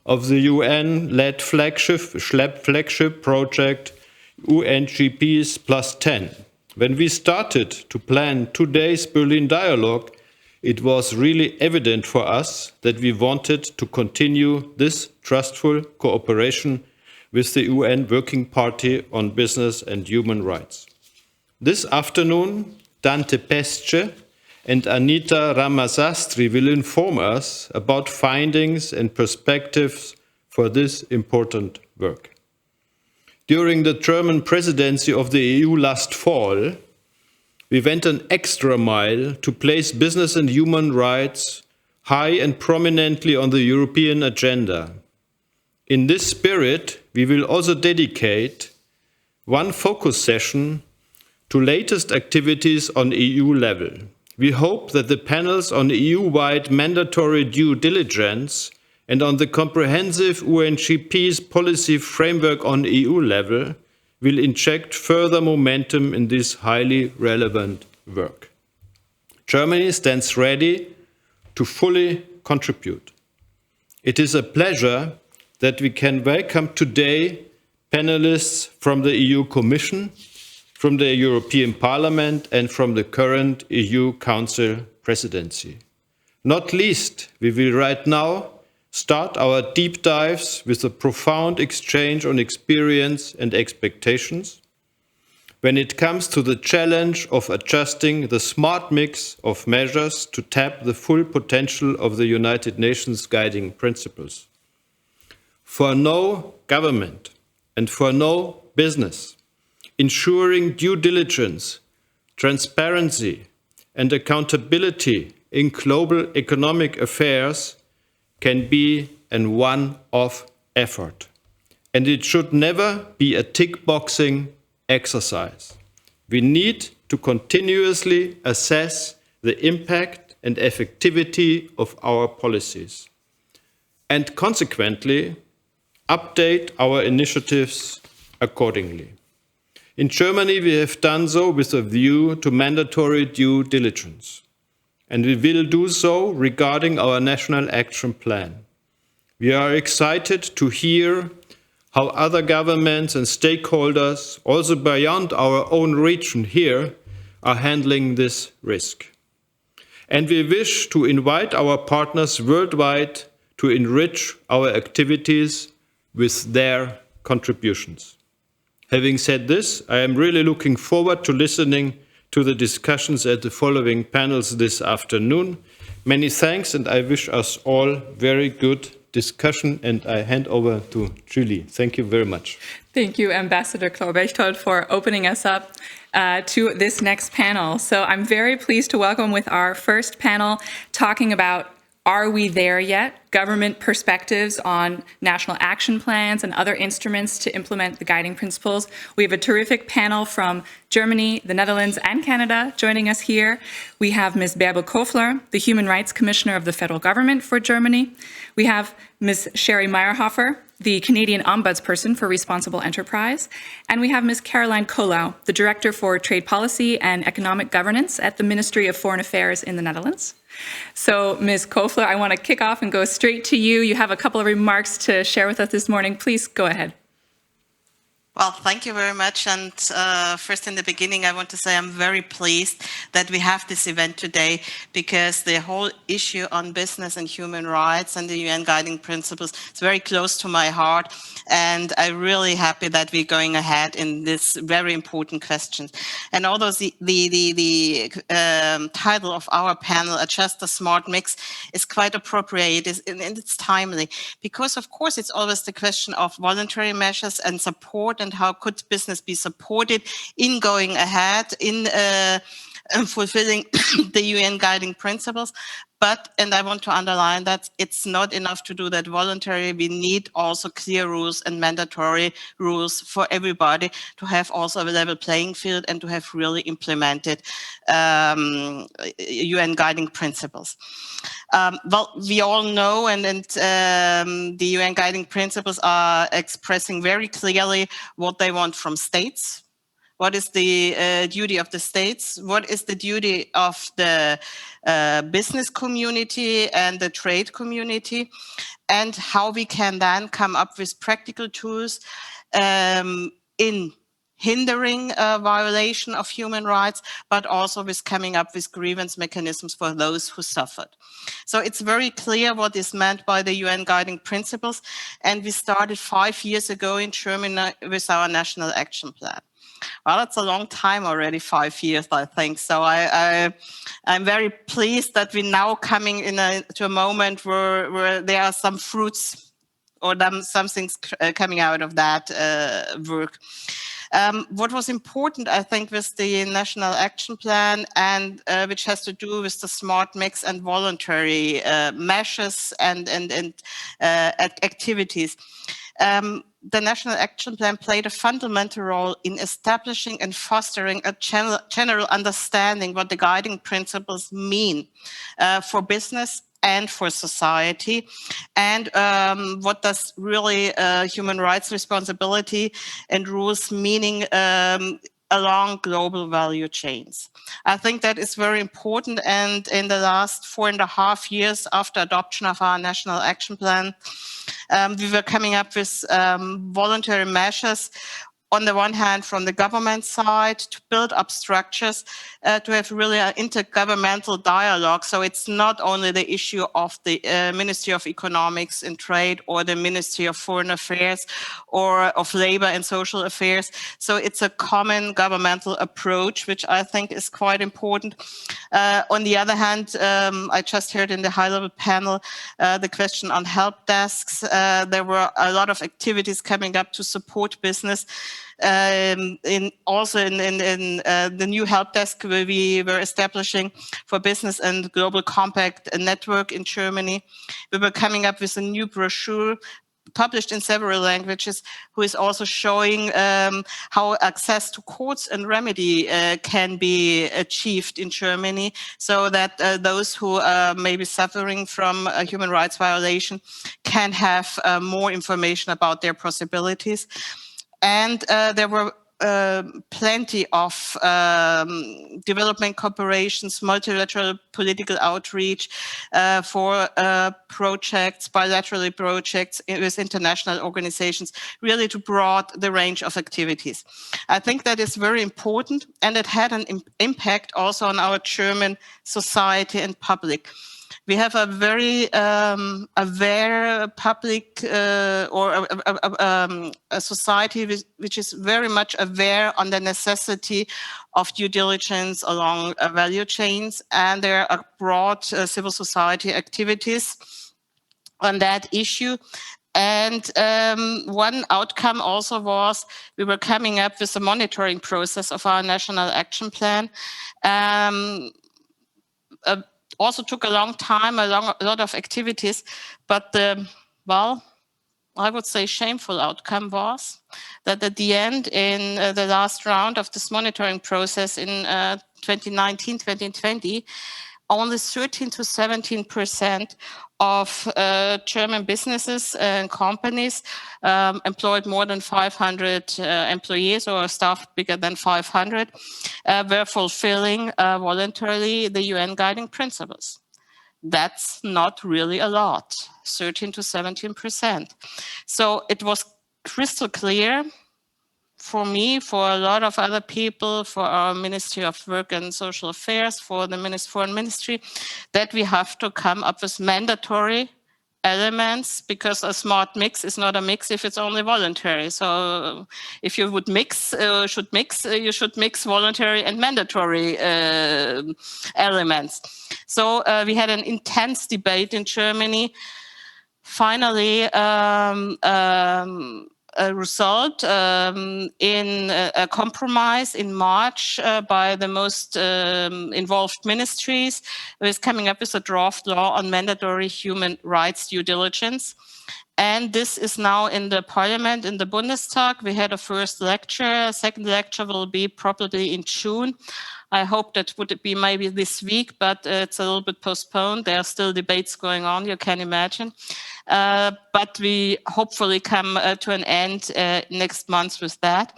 of the UN-led flagship project UNGPs +10. When we started to plan today's Berlin Dialogue, it was really evident for us that we wanted to continue this trustful cooperation with the UN Working Party on Business and Human Rights. This afternoon, Dante Pesce and Anita Ramasastri will inform us about findings and perspectives for this important work. During the German presidency of the EU last fall, we went an extra mile to place business and human rights high and prominently on the European agenda. In this spirit, we will also dedicate one focus session to latest activities on EU level. We hope that the panels on EU-wide mandatory due diligence and on the comprehensive UNGPs policy framework on EU level will inject further momentum in this highly relevant work. Germany stands ready to fully contribute. It is a pleasure that we can welcome today panelists from the EU Commission, from the European Parliament, and from the current EU Council presidency. Not least, we will right now start our deep dives with a profound exchange on experience and expectations when it comes to the challenge of adjusting the smart mix of measures to tap the full potential of the United Nations Guiding Principles. For no government and for no business, ensuring due diligence, transparency, and accountability in global economic affairs can be a one-off effort. And it should never be a tick-boxing exercise. We need to continuously assess the impact and effectivity of our policies, and consequently, update our initiatives accordingly. In Germany, we have done so with a view to mandatory due diligence, and we will do so regarding our National Action Plan. We are excited to hear how other governments and stakeholders, also beyond our own region here, are handling this risk. And we wish to invite our partners worldwide to enrich our activities with their contributions. Having said this, I am really looking forward to listening to the discussions at the following panels this afternoon. Many thanks, and I wish us all very good discussion, and I hand over to Julie. Thank you very much. Thank you, Ambassador Claude, for opening us up to this next panel. So I'm very pleased to welcome with our first panel talking about Are We There Yet? Government perspectives on national action plans and other instruments to implement the guiding principles. We have a terrific panel from Germany, the Netherlands, and Canada joining us here. We have Ms. Bärbel Kofler, the Human Rights Commissioner of the federal government for Germany. We have Ms. Sherry Meyerhofer, the Canadian Ombudsperson for Responsible Enterprise. And we have Ms. Caroline Colau, the Director for Trade Policy and Economic Governance at the Ministry of Foreign Affairs in the Netherlands. So, Ms. Kofler, I want to kick off and go straight to you. You have a couple of remarks to share with us this morning. Please go ahead. Well, thank you very much. And first, in the beginning, I want to say I'm very pleased that we have this event today, because the whole issue on business and human rights and the UN guiding principles is very close to my heart. And I'm really happy that we're going ahead in this very important question. And although the title of our panel, A Just a Smart Mix, is quite appropriate and it's timely, because of course it's always the question of voluntary measures and support, and how could business be supported in going ahead in fulfilling the UN guiding principles. But, and I want to underline that it's not enough to do that voluntarily. We need also clear rules and mandatory rules for everybody to have also a level playing field and to have really implemented UN guiding principles. Well, we all know, and the UN guiding principles are expressing very clearly what they want from states. What is the duty of the states? What is the duty of the business community and the trade community? And how we can then come up with practical tools in hindering a violation of human rights, but also with coming up with grievance mechanisms for those who suffered. So it's very clear what is meant by the UN guiding principles. And we started 5 years ago in Germany with our national action plan. Well, it's a long time already, 5 years, I think. So I'm very pleased that we're now coming to a moment where there are some fruits or some things coming out of that work. What was important, I think, with the National Action Plan, and which has to do with the smart mix and voluntary measures and activities. The National Action Plan played a fundamental role in establishing and fostering a general understanding what the guiding principles mean for business and for society, and what does really human rights responsibility and rules meaning along global value chains. I think that is very important, and in the last 4.5 years after adoption of our National Action Plan, we were coming up with voluntary measures, on the one hand from the government side, to build up structures, to have really an intergovernmental dialogue. So it's not only the issue of the Ministry of Economics and Trade or the Ministry of Foreign Affairs or of Labor and Social Affairs. So it's a common governmental approach, which I think is quite important. On the other hand, I just heard in the high-level panel the question on help desks. There were a lot of activities coming up to support business. Also in the new help desk we were establishing for business and global compact network in Germany, we were coming up with a new brochure published in several languages, who is also showing how access to courts and remedy can be achieved in Germany, so that those who may be suffering from a human rights violation can have more information about their possibilities. And there were plenty of development cooperations, multilateral political outreach for projects, bilateral projects with international organizations, really to broaden the range of activities. I think that is very important, and it had an impact also on our German society and public. We have a very aware public or a society which is very much aware on the necessity of due diligence along value chains, and there are broad civil society activities on that issue. And one outcome also was we were coming up with a monitoring process of our national action plan. Also took a long time, a lot of activities, but well, I would say shameful outcome was that at the end, in the last round of this monitoring process in 2019, 2020, only 13 to 17% of German businesses and companies employed more than 500 employees or staff bigger than 500 were fulfilling voluntarily the UN guiding principles. That's not really a lot, 13 to 17%. So it was crystal clear for me, for a lot of other people, for our Ministry of Work and Social Affairs, for the Foreign Ministry, that we have to come up with mandatory elements, because a smart mix is not a mix if it's only voluntary. So if you would you should mix voluntary and mandatory elements. So we had an intense debate in Germany. Finally, a result in a compromise in March by the most involved ministries, was coming up with a draft law on mandatory human rights due diligence. And this is now in the parliament, in the Bundestag. We had a first lecture. A second lecture will be probably in June. I hope that would be maybe this week, but it's a little bit postponed. There are still debates going on, you can imagine. But we hopefully come to an end next month with that.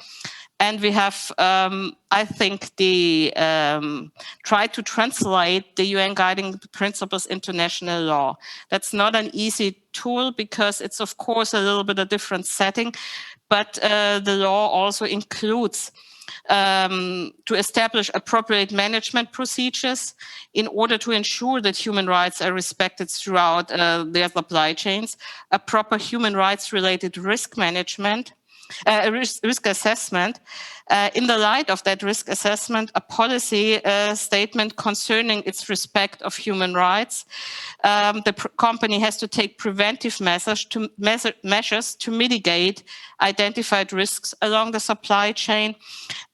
And we have, I think, tried to translate the UN guiding principles into national law. That's not an easy tool, because it's, of course, a little bit a different setting, but the law also includes to establish appropriate management procedures in order to ensure that human rights are respected throughout their supply chains, a proper human rights related risk management, risk assessment. In the light of that risk assessment, a policy statement concerning its respect of human rights. The company has to take preventive measures to mitigate identified risks along the supply chain.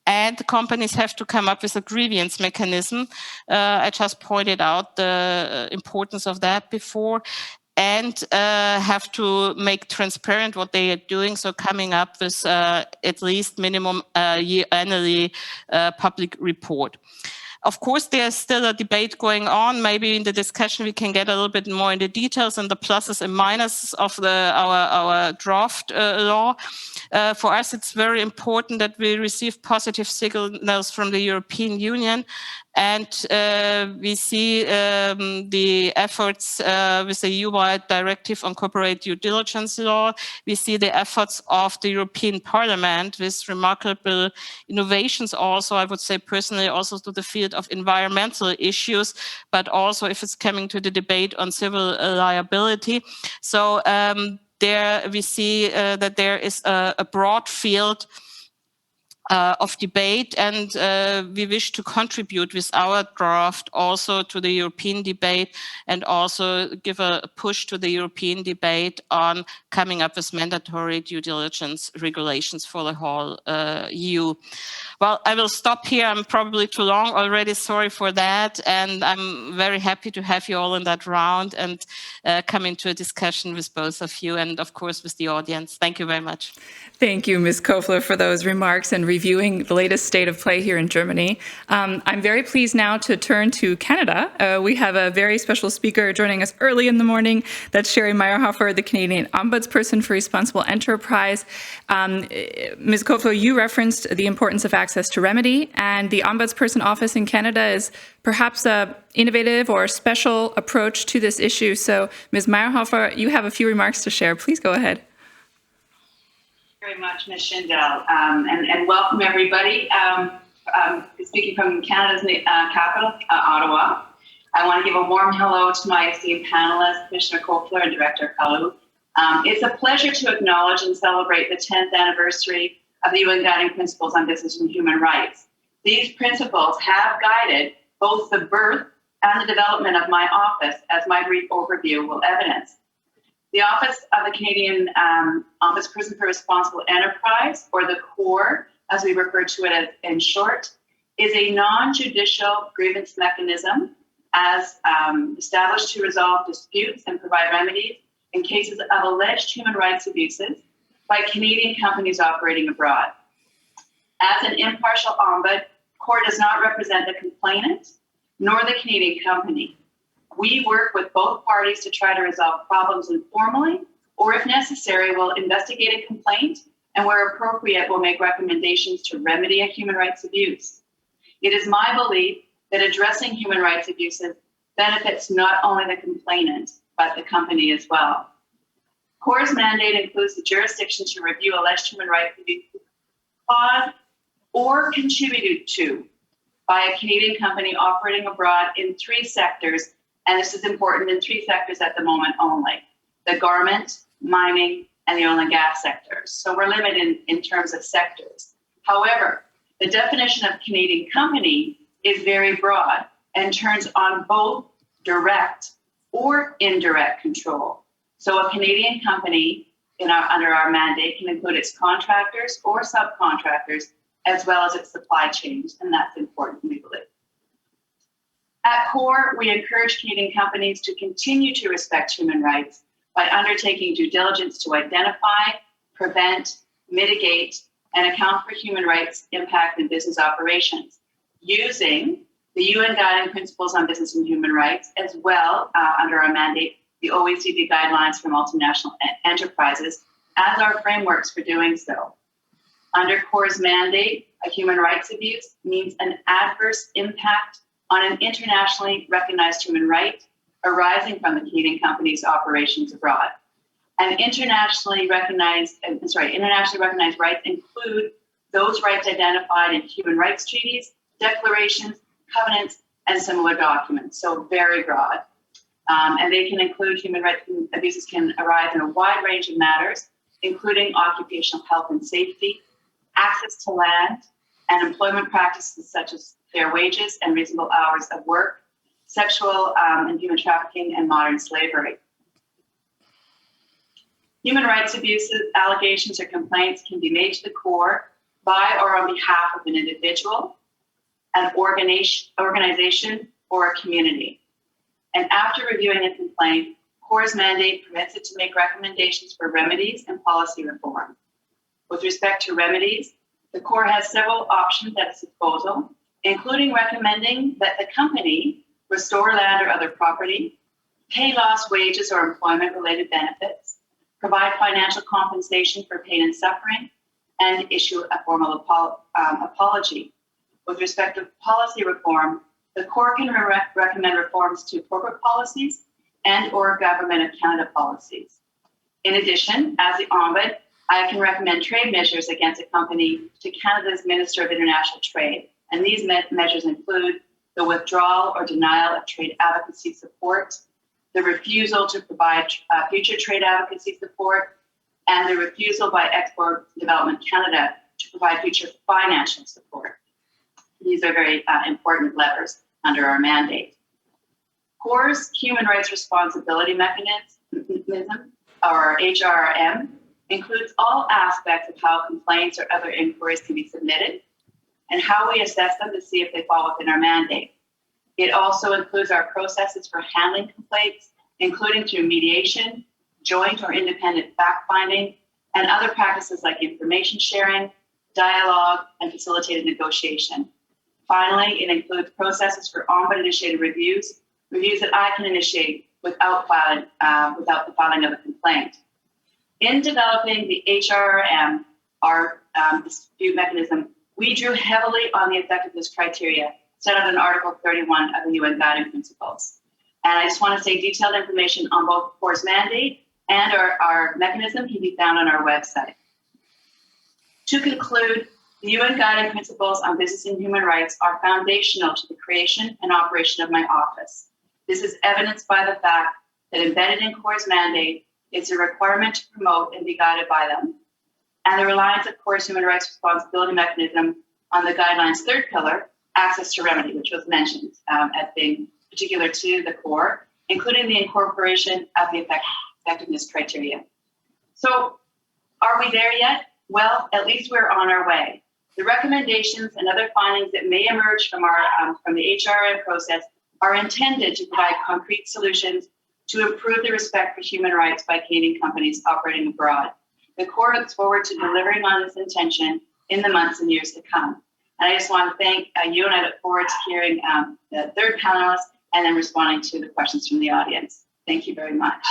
And the companies have to come up with a grievance mechanism. I just pointed out the importance of that before. And have to make transparent what they are doing. So coming up with at least minimum annually public report. Of course, there's still a debate going on. Maybe in the discussion we can get a little bit more into details and the pluses and minuses of our draft law. For us, it's very important that we receive positive signals from the European Union. And we see the efforts with the EU-wide directive on corporate due diligence law. We see the efforts of the European Parliament with remarkable innovations also, I would say personally, also to the field of environmental issues, but also if it's coming to the debate on civil liability. So there we see that there is a broad field of debate, and we wish to contribute with our draft also to the European debate, and also give a push to the European debate on coming up with mandatory due diligence regulations for the whole EU. Well, I will stop here. I'm probably too long already. Sorry for that. And I'm very happy to have you all in that round and come into a discussion with both of you and, of course, with the audience. Thank you very much. Thank you, Ms. Kofler, for those remarks and reviewing the latest state of play here in Germany. I'm very pleased now to turn to Canada. We have a very special speaker joining us early in the morning. That's Sherry Meyerhofer, the Canadian Ombudsperson for Responsible Enterprise. Ms. Koflo, you referenced the importance of access to remedy, and the Ombudsperson Office in Canada is perhaps a innovative or special approach to this issue. So, Ms. Meyerhofer, you have a few remarks to share. Please go ahead. Very much, Ms. Schindel, and welcome everybody. Speaking from Canada's capital, Ottawa, I want to give a warm hello to my esteemed panelists, Commissioner Kofler and Director Kalu. It's a pleasure to acknowledge and celebrate the 10th anniversary of the UN Guiding Principles on Business and Human Rights. These principles have guided both the birth and the development of my office, as my brief overview will evidence. The Office of the Canadian Ombudsperson for Responsible Enterprise, or the CORE, as we refer to it as in short, is a non-judicial grievance mechanism as established to resolve disputes and provide remedies in cases of alleged human rights abuses by Canadian companies operating abroad. As an impartial ombud, CORE does not represent the complainant nor the Canadian company. We work with both parties to try to resolve problems informally, or if necessary, we'll investigate a complaint, and where appropriate, we'll make recommendations to remedy a human rights abuse. It is my belief that addressing human rights abuses benefits not only the complainant, but the company as well. CORE's mandate includes the jurisdiction to review alleged human rights abuses caused or contributed to by a Canadian company operating abroad in 3 sectors. And this is important, in 3 sectors at the moment only: the garment, mining, and the oil and gas sectors. So we're limited in terms of sectors. However, the definition of Canadian company is very broad and turns on both direct or indirect control. So a Canadian company under our mandate can include its contractors or subcontractors, as well as its supply chains, and that's important, we believe. At CORE, we encourage Canadian companies to continue to respect human rights by undertaking due diligence to identify, prevent, mitigate, and account for human rights impact in business operations, using the UN Guiding Principles on Business and Human Rights, as well under our mandate, the OECD Guidelines for Multinational Enterprises, as our frameworks for doing so. Under CORE's mandate, a human rights abuse means an adverse impact on an internationally recognized human right arising from the Canadian company's operations abroad. And internationally recognized rights include those rights identified in human rights treaties, declarations, covenants, and similar documents. So very broad. And they can include human rights abuses can arise in a wide range of matters, including occupational health and safety, access to land, and employment practices such as fair wages and reasonable hours of work, sexual and human trafficking, and modern slavery. Human rights abuses, allegations, or complaints can be made to the CORE by or on behalf of an individual, an organization, or a community. And after reviewing a complaint, CORE's mandate permits it to make recommendations for remedies and policy reform. With respect to remedies, the CORE has several options at its disposal, including recommending that the company restore land or other property, pay lost wages or employment-related benefits, provide financial compensation for pain and suffering, and issue a formal apology. With respect to policy reform, the CORE can recommend reforms to corporate policies and or Government of Canada policies. In addition, as the Ombud, I can recommend trade measures against a company to Canada's Minister of International Trade. And these measures include the withdrawal or denial of trade advocacy support, the refusal to provide future trade advocacy support, and the refusal by Export Development Canada to provide future financial support. These are very important levers under our mandate. CORE's Human Rights Responsibility Mechanism, or HRM, includes all aspects of how complaints or other inquiries can be submitted and how we assess them to see if they fall within our mandate. It also includes our processes for handling complaints, including through mediation, joint or independent fact-finding, and other practices like information sharing, dialogue, and facilitated negotiation. Finally, it includes processes for ombuds-initiated reviews that I can initiate without the filing of a complaint. In developing the HRM, our dispute mechanism, we drew heavily on the effectiveness criteria set out in Article 31 of the UN Guiding Principles. And I just want to say detailed information on both the CORE's mandate and our mechanism can be found on our website. To conclude, the UN Guiding Principles on Business and Human Rights are foundational to the creation and operation of my office. This is evidenced by the fact that embedded in CORE's mandate is a requirement to promote and be guided by them. And the reliance of CORE's Human Rights Responsibility Mechanism on the guidelines' third pillar, access to remedy, which was mentioned as being particular to the CORE, including the incorporation of the effectiveness criteria. So are we there yet? Well, at least we're on our way. The recommendations and other findings that may emerge from the HRM process are intended to provide concrete solutions to improve the respect for human rights by Canadian companies operating abroad. The CORE looks forward to delivering on this intention in the months and years to come. And I just want to thank you, and I look forward to hearing the third panelist and then responding to the questions from the audience. Thank you very much.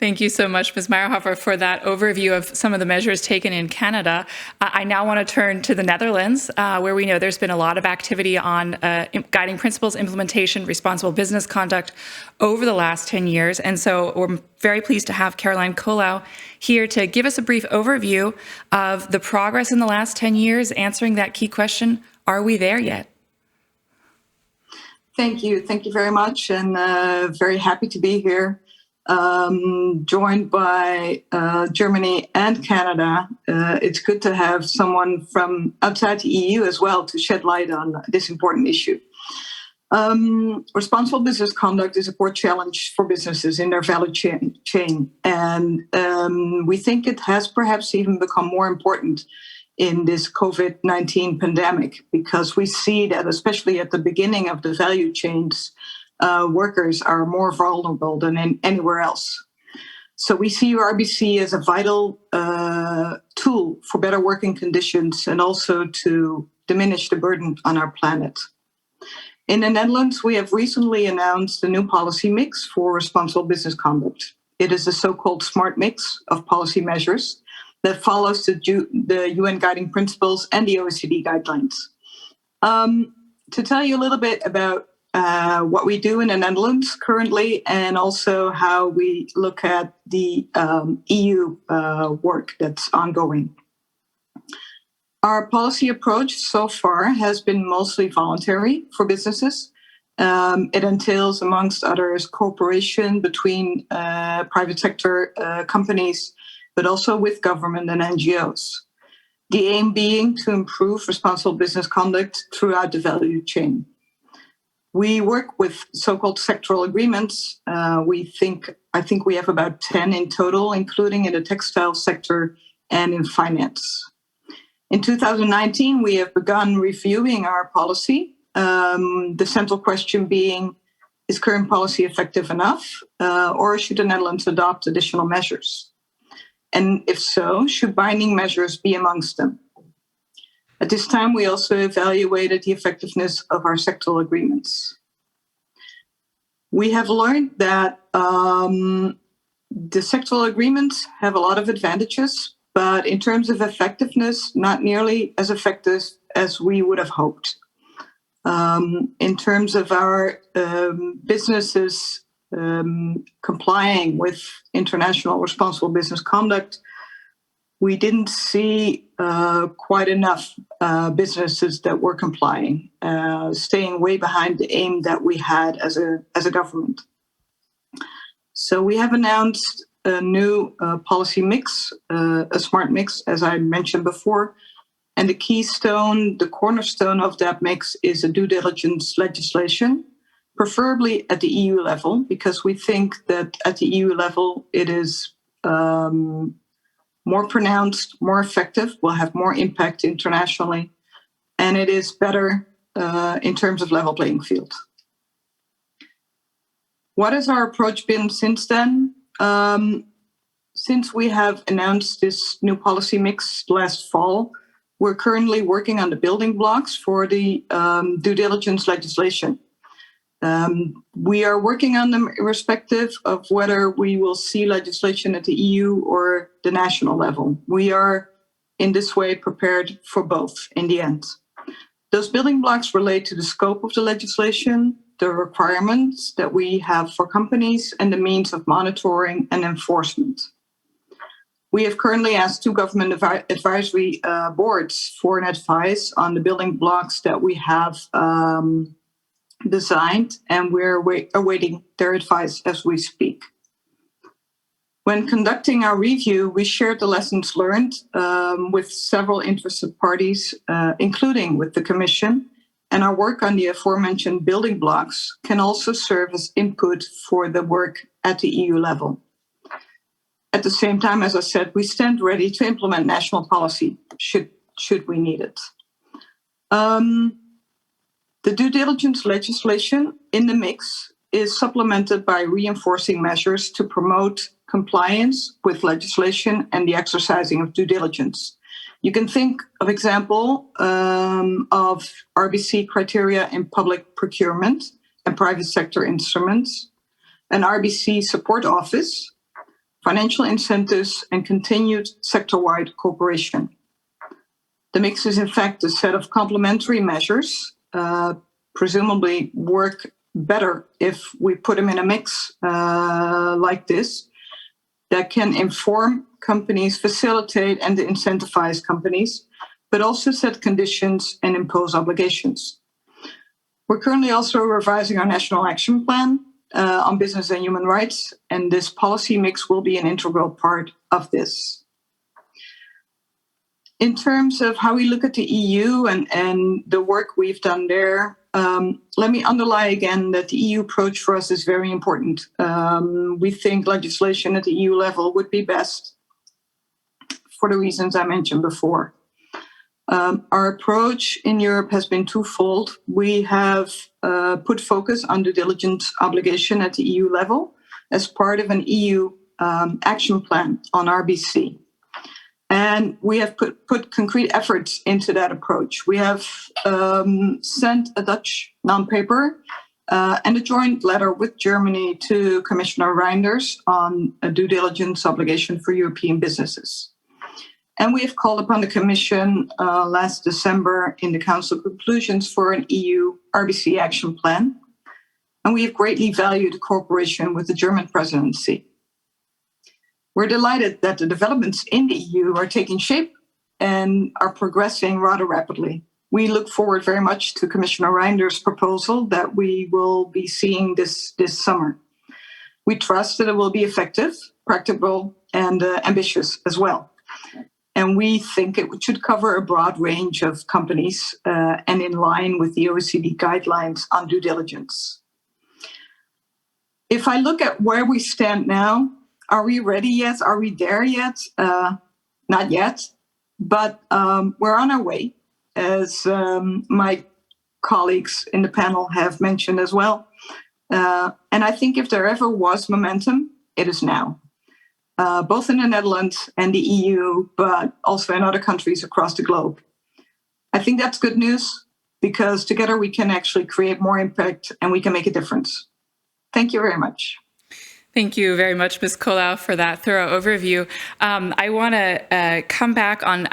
Thank you so much, Ms. Meyerhofer, for that overview of some of the measures taken in Canada. I now want to turn to the Netherlands, where we know there's been a lot of activity on guiding principles, implementation, responsible business conduct over the last 10 years. And so we're very pleased to have Caroline Colau here to give us a brief overview of the progress in the last 10 years, answering that key question, are we there yet? Thank you. Thank you very much. And very happy to be here. Joined by Germany and Canada. It's good to have someone from outside the EU as well to shed light on this important issue. Responsible business conduct is a core challenge for businesses in their value chain. And we think it has perhaps even become more important in this COVID-19 pandemic, because we see that especially at the beginning of the value chains, workers are more vulnerable than anywhere else. So we see RBC as a vital tool for better working conditions and also to diminish the burden on our planet. In the Netherlands, we have recently announced a new policy mix for responsible business conduct. It is a so-called smart mix of policy measures that follows the UN Guiding Principles and the OECD guidelines. To tell you a little bit about what we do in the Netherlands currently, and also how we look at the EU work that's ongoing. Our policy approach so far has been mostly voluntary for businesses. It entails, amongst others, cooperation between private sector companies, but also with government and NGOs. The aim being to improve responsible business conduct throughout the value chain. We work with so-called sectoral agreements. I think we have about 10 in total, including in the textile sector and in finance. In 2019, we have begun reviewing our policy. The central question being, is current policy effective enough, or should the Netherlands adopt additional measures? And if so, should binding measures be amongst them? At this time, we also evaluated the effectiveness of our sectoral agreements. We have learned that the sectoral agreements have a lot of advantages, but in terms of effectiveness, not nearly as effective as we would have hoped. In terms of our businesses complying with international responsible business conduct, we didn't see quite enough businesses that were complying, staying way behind the aim that we had as a government. So we have announced a new policy mix, a smart mix, as I mentioned before. And the cornerstone of that mix is a due diligence legislation, preferably at the EU level, because we think that at the EU level it is more pronounced, more effective, will have more impact internationally, and it is better in terms of level playing field. What has our approach been since then? Since we have announced this new policy mix last fall, we're currently working on the building blocks for the due diligence legislation. We are working on them irrespective of whether we will see legislation at the EU or the national level. We are in this way prepared for both in the end. Those building blocks relate to the scope of the legislation, the requirements that we have for companies, and the means of monitoring and enforcement. We have currently asked 2 government advisory boards for an advice on the building blocks that we have designed, and we're awaiting their advice as we speak. When conducting our review, we shared the lessons learned with several interested parties, including with the Commission, and our work on the aforementioned building blocks can also serve as input for the work at the EU level. At the same time, as I said, we stand ready to implement national policy should we need it. The due diligence legislation in the mix is supplemented by reinforcing measures to promote compliance with legislation and the exercising of due diligence. You can think of example of RBC criteria in public procurement and private sector instruments, an RBC support office, financial incentives, and continued sector-wide cooperation. The mix is in fact a set of complementary measures, presumably work better if we put them in a mix like this, that can inform companies, facilitate and incentivize companies, but also set conditions and impose obligations. We're currently also revising our National Action Plan on business and human rights, and this policy mix will be an integral part of this. In terms of how we look at the EU and the work we've done there, let me underline again that the EU approach for us is very important. We think legislation at the EU level would be best for the reasons I mentioned before. Our approach in Europe has been twofold. We have put focus on due diligence obligation at the EU level as part of an EU action plan on RBC. And we have put concrete efforts into that approach. We have sent a Dutch non-paper and a joint letter with Germany to Commissioner Reinders on a due diligence obligation for European businesses. And we have called upon the Commission last December in the Council conclusions for an EU RBC action plan. And we have greatly valued the cooperation with the German presidency. We're delighted that the developments in the EU are taking shape and are progressing rather rapidly. We look forward very much to Commissioner Reinders' proposal that we will be seeing this summer. We trust that it will be effective, practical, and ambitious as well. And we think it should cover a broad range of companies and in line with the OECD guidelines on due diligence. If I look at where we stand now, are we ready yet? Are we there yet? Not yet, but we're on our way, as my colleagues in the panel have mentioned as well. And I think if there ever was momentum, it is now. Both in the Netherlands and the EU, but also in other countries across the globe. I think that's good news because together we can actually create more impact and we can make a difference. Thank you very much. Thank you very much, Ms. Colau, for that thorough overview. I want to come back on,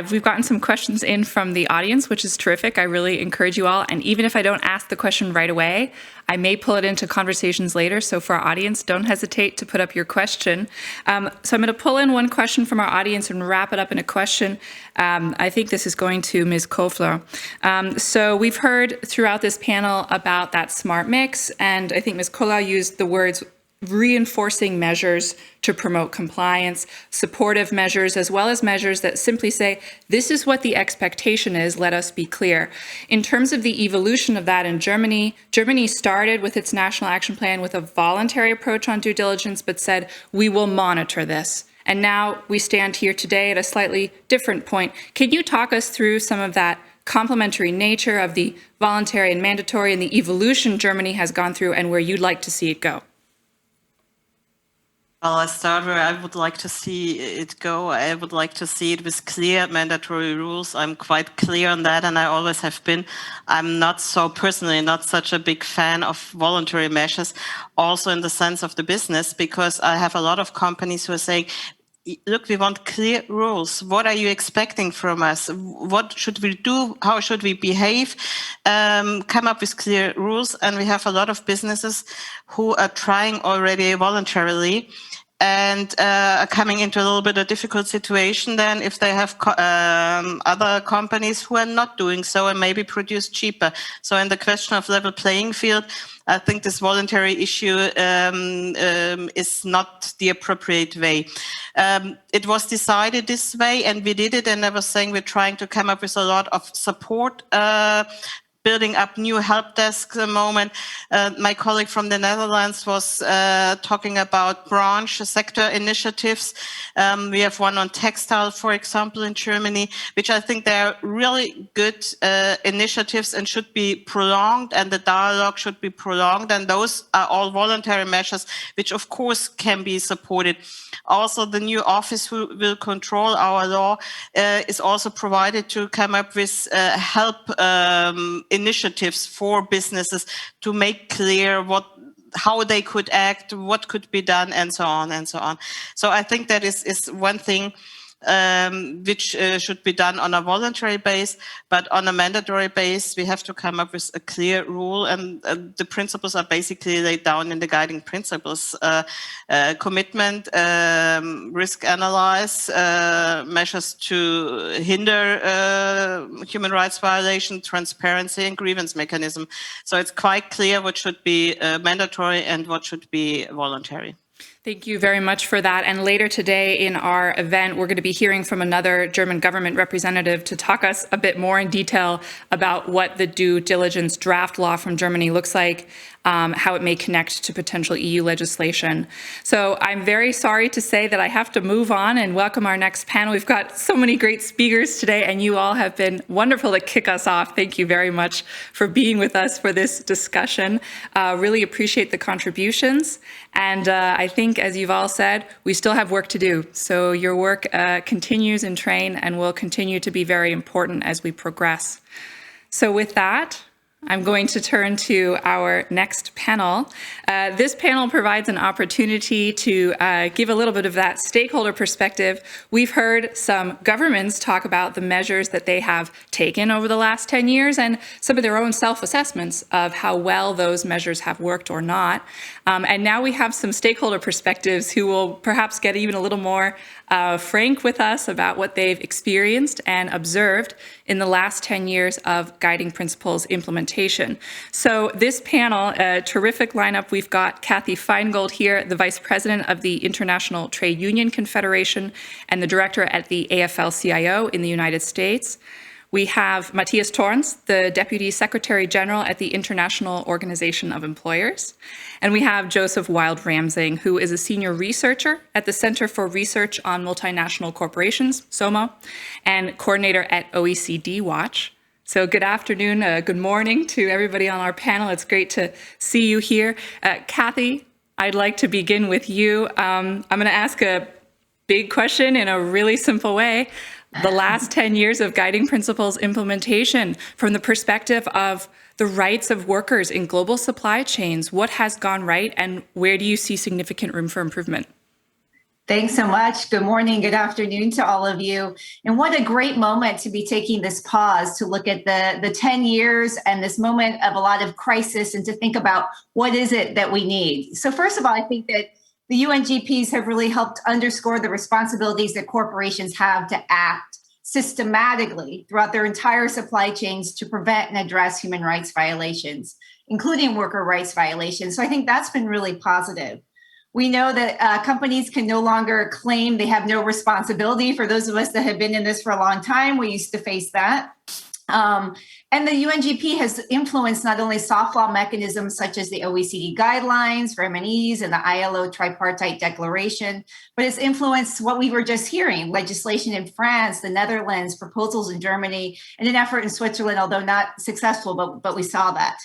we've gotten some questions in from the audience, which is terrific. I really encourage you all. And even if I don't ask the question right away, I may pull it into conversations later. So for our audience, don't hesitate to put up your question. So I'm going to pull in one question from our audience and wrap it up in a question. I think this is going to Ms. Kofler. So we've heard throughout this panel about that smart mix. And I think Ms. Colau used the words reinforcing measures to promote compliance, supportive measures, as well as measures that simply say, this is what the expectation is, let us be clear. In terms of the evolution of that in Germany, Germany started with its national action plan with a voluntary approach on due diligence, but said, we will monitor this. And now we stand here today at a slightly different point. Can you talk us through some of that complementary nature of the voluntary and mandatory and the evolution Germany has gone through and where you'd like to see it go? Well, I start where I would like to see it go. I would like to see it with clear mandatory rules. I'm quite clear on that, and I always have been. I'm not so personally not such a big fan of voluntary measures, also in the sense of the business, because I have a lot of companies who are saying, look, we want clear rules. What are you expecting from us? What should we do? How should we behave? Come up with clear rules. And we have a lot of businesses who are trying already voluntarily and are coming into a little bit of a difficult situation then if they have other companies who are not doing so and maybe produce cheaper. So in the question of level playing field, I think this voluntary issue is not the appropriate way. It was decided this way and we did it, and I was saying we're trying to come up with a lot of support, building up new help desks at the moment. My colleague from the Netherlands was talking about branch sector initiatives. We have one on textile, for example, in Germany, which I think they're really good initiatives and should be prolonged, and the dialogue should be prolonged. And those are all voluntary measures, which of course can be supported. Also, the new office who will control our law is also provided to come up with help initiatives for businesses to make clear how they could act, what could be done, and so on and so on. So I think that is one thing which should be done on a voluntary base, but on a mandatory base, we have to come up with a clear rule, and the principles are basically laid down in the guiding principles. Commitment, risk analyze, measures to hinder human rights violation, transparency, and grievance mechanism. So it's quite clear what should be mandatory and what should be voluntary. Thank you very much for that. And later today in our event, we're going to be hearing from another German government representative to talk us a bit more in detail about what the due diligence draft law from Germany looks like, how it may connect to potential EU legislation. So I'm very sorry to say that I have to move on and welcome our next panel. We've got so many great speakers today, and you all have been wonderful to kick us off. Thank you very much for being with us for this discussion. Really appreciate the contributions. And I think, as you've all said, we still have work to do. So your work continues in Train and will continue to be very important as we progress. So with that, I'm going to turn to our next panel. This panel provides an opportunity to give a little bit of that stakeholder perspective. We've heard some governments talk about the measures that they have taken over the last 10 years and some of their own self-assessments of how well those measures have worked or not. And now we have some stakeholder perspectives who will perhaps get even a little more frank with us about what they've experienced and observed in the last 10 years of guiding principles implementation. So this panel, a terrific lineup. We've got Kathy Feingold here, the Vice President of the International Trade Union Confederation and the Director at the AFL-CIO in the United States. We have Matthias Torns, the Deputy Secretary General at the International Organization of Employers. And we have Joseph Wild-Ramsing, who is a senior researcher at the Center for Research on Multinational Corporations, SOMA, and coordinator at OECD Watch. So good afternoon, good morning to everybody on our panel. It's great to see you here. Kathy, I'd like to begin with you. I'm going to ask a big question in a really simple way. The last 10 years of guiding principles implementation from the perspective of the rights of workers in global supply chains, what has gone right and where do you see significant room for improvement? Thanks so much. Good morning, good afternoon to all of you. And what a great moment to be taking this pause to look at the 10 years and this moment of a lot of crisis and to think about what is it that we need. So first of all, I think that the UNGPs have really helped underscore the responsibilities that corporations have to act systematically throughout their entire supply chains to prevent and address human rights violations, including worker rights violations. So I think that's been really positive. We know that companies can no longer claim they have no responsibility. For those of us that have been in this for a long time, we used to face that. And the UNGP has influenced not only soft law mechanisms such as the OECD guidelines for M&Es and the ILO Tripartite Declaration, but it's influenced what we were just hearing, legislation in France, the Netherlands, proposals in Germany, and an effort in Switzerland, although not successful, but we saw that.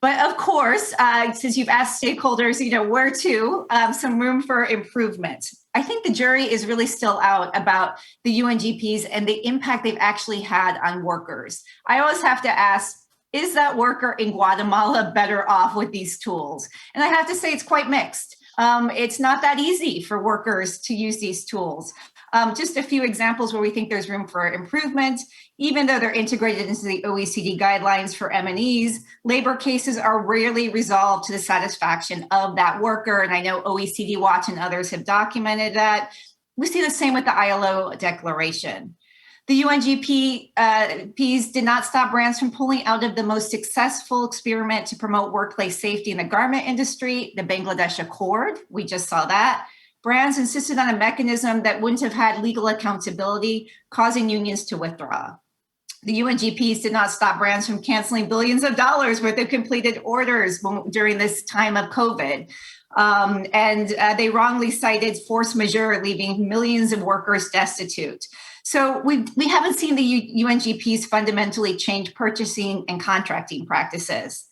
But of course, since you've asked stakeholders, where to, some room for improvement. I think the jury is really still out about the UNGPs and the impact they've actually had on workers. I always have to ask, is that worker in Guatemala better off with these tools? And I have to say it's quite mixed. It's not that easy for workers to use these tools. Just a few examples where we think there's room for improvement. Even though they're integrated into the OECD guidelines for M&Es, labor cases are rarely resolved to the satisfaction of that worker. And I know OECD Watch and others have documented that. We see the same with the ILO declaration. The UNGPs did not stop brands from pulling out of the most successful experiment to promote workplace safety in the garment industry, the Bangladesh Accord. We just saw that. Brands insisted on a mechanism that wouldn't have had legal accountability, causing unions to withdraw. The UNGPs did not stop brands from canceling billions of dollars worth of completed orders during this time of COVID. And they wrongly cited force majeure, leaving millions of workers destitute. So we haven't seen the UNGPs fundamentally change purchasing and contracting practices.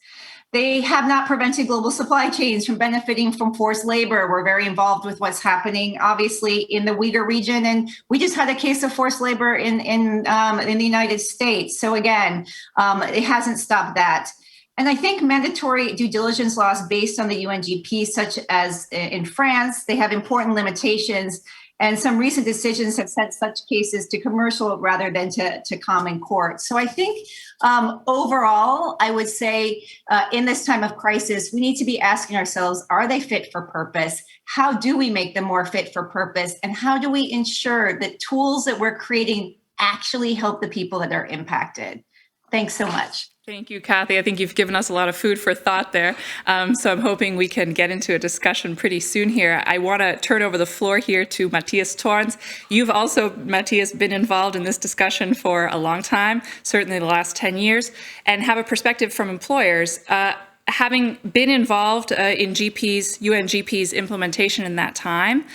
They have not prevented global supply chains from benefiting from forced labor. We're very involved with what's happening, obviously, in the Uyghur region. And we just had a case of forced labor in the United States. So again, it hasn't stopped that. And I think mandatory due diligence laws based on the UNGP, such as in France, they have important limitations. And some recent decisions have sent such cases to commercial rather than to common court. So I think overall, I would say in this time of crisis, we need to be asking ourselves, are they fit for purpose? How do we make them more fit for purpose? And how do we ensure that tools that we're creating actually help the people that are impacted? Thanks so much. Thank you, Kathy. I think you've given us a lot of food for thought there. So I'm hoping we can get into a discussion pretty soon here. I want to turn over the floor here to Matthias Torns. You've also, Matthias, been involved in this discussion for a long time, certainly the last 10 years, and have a perspective from employers. Having been involved in UNGP's implementation in that time,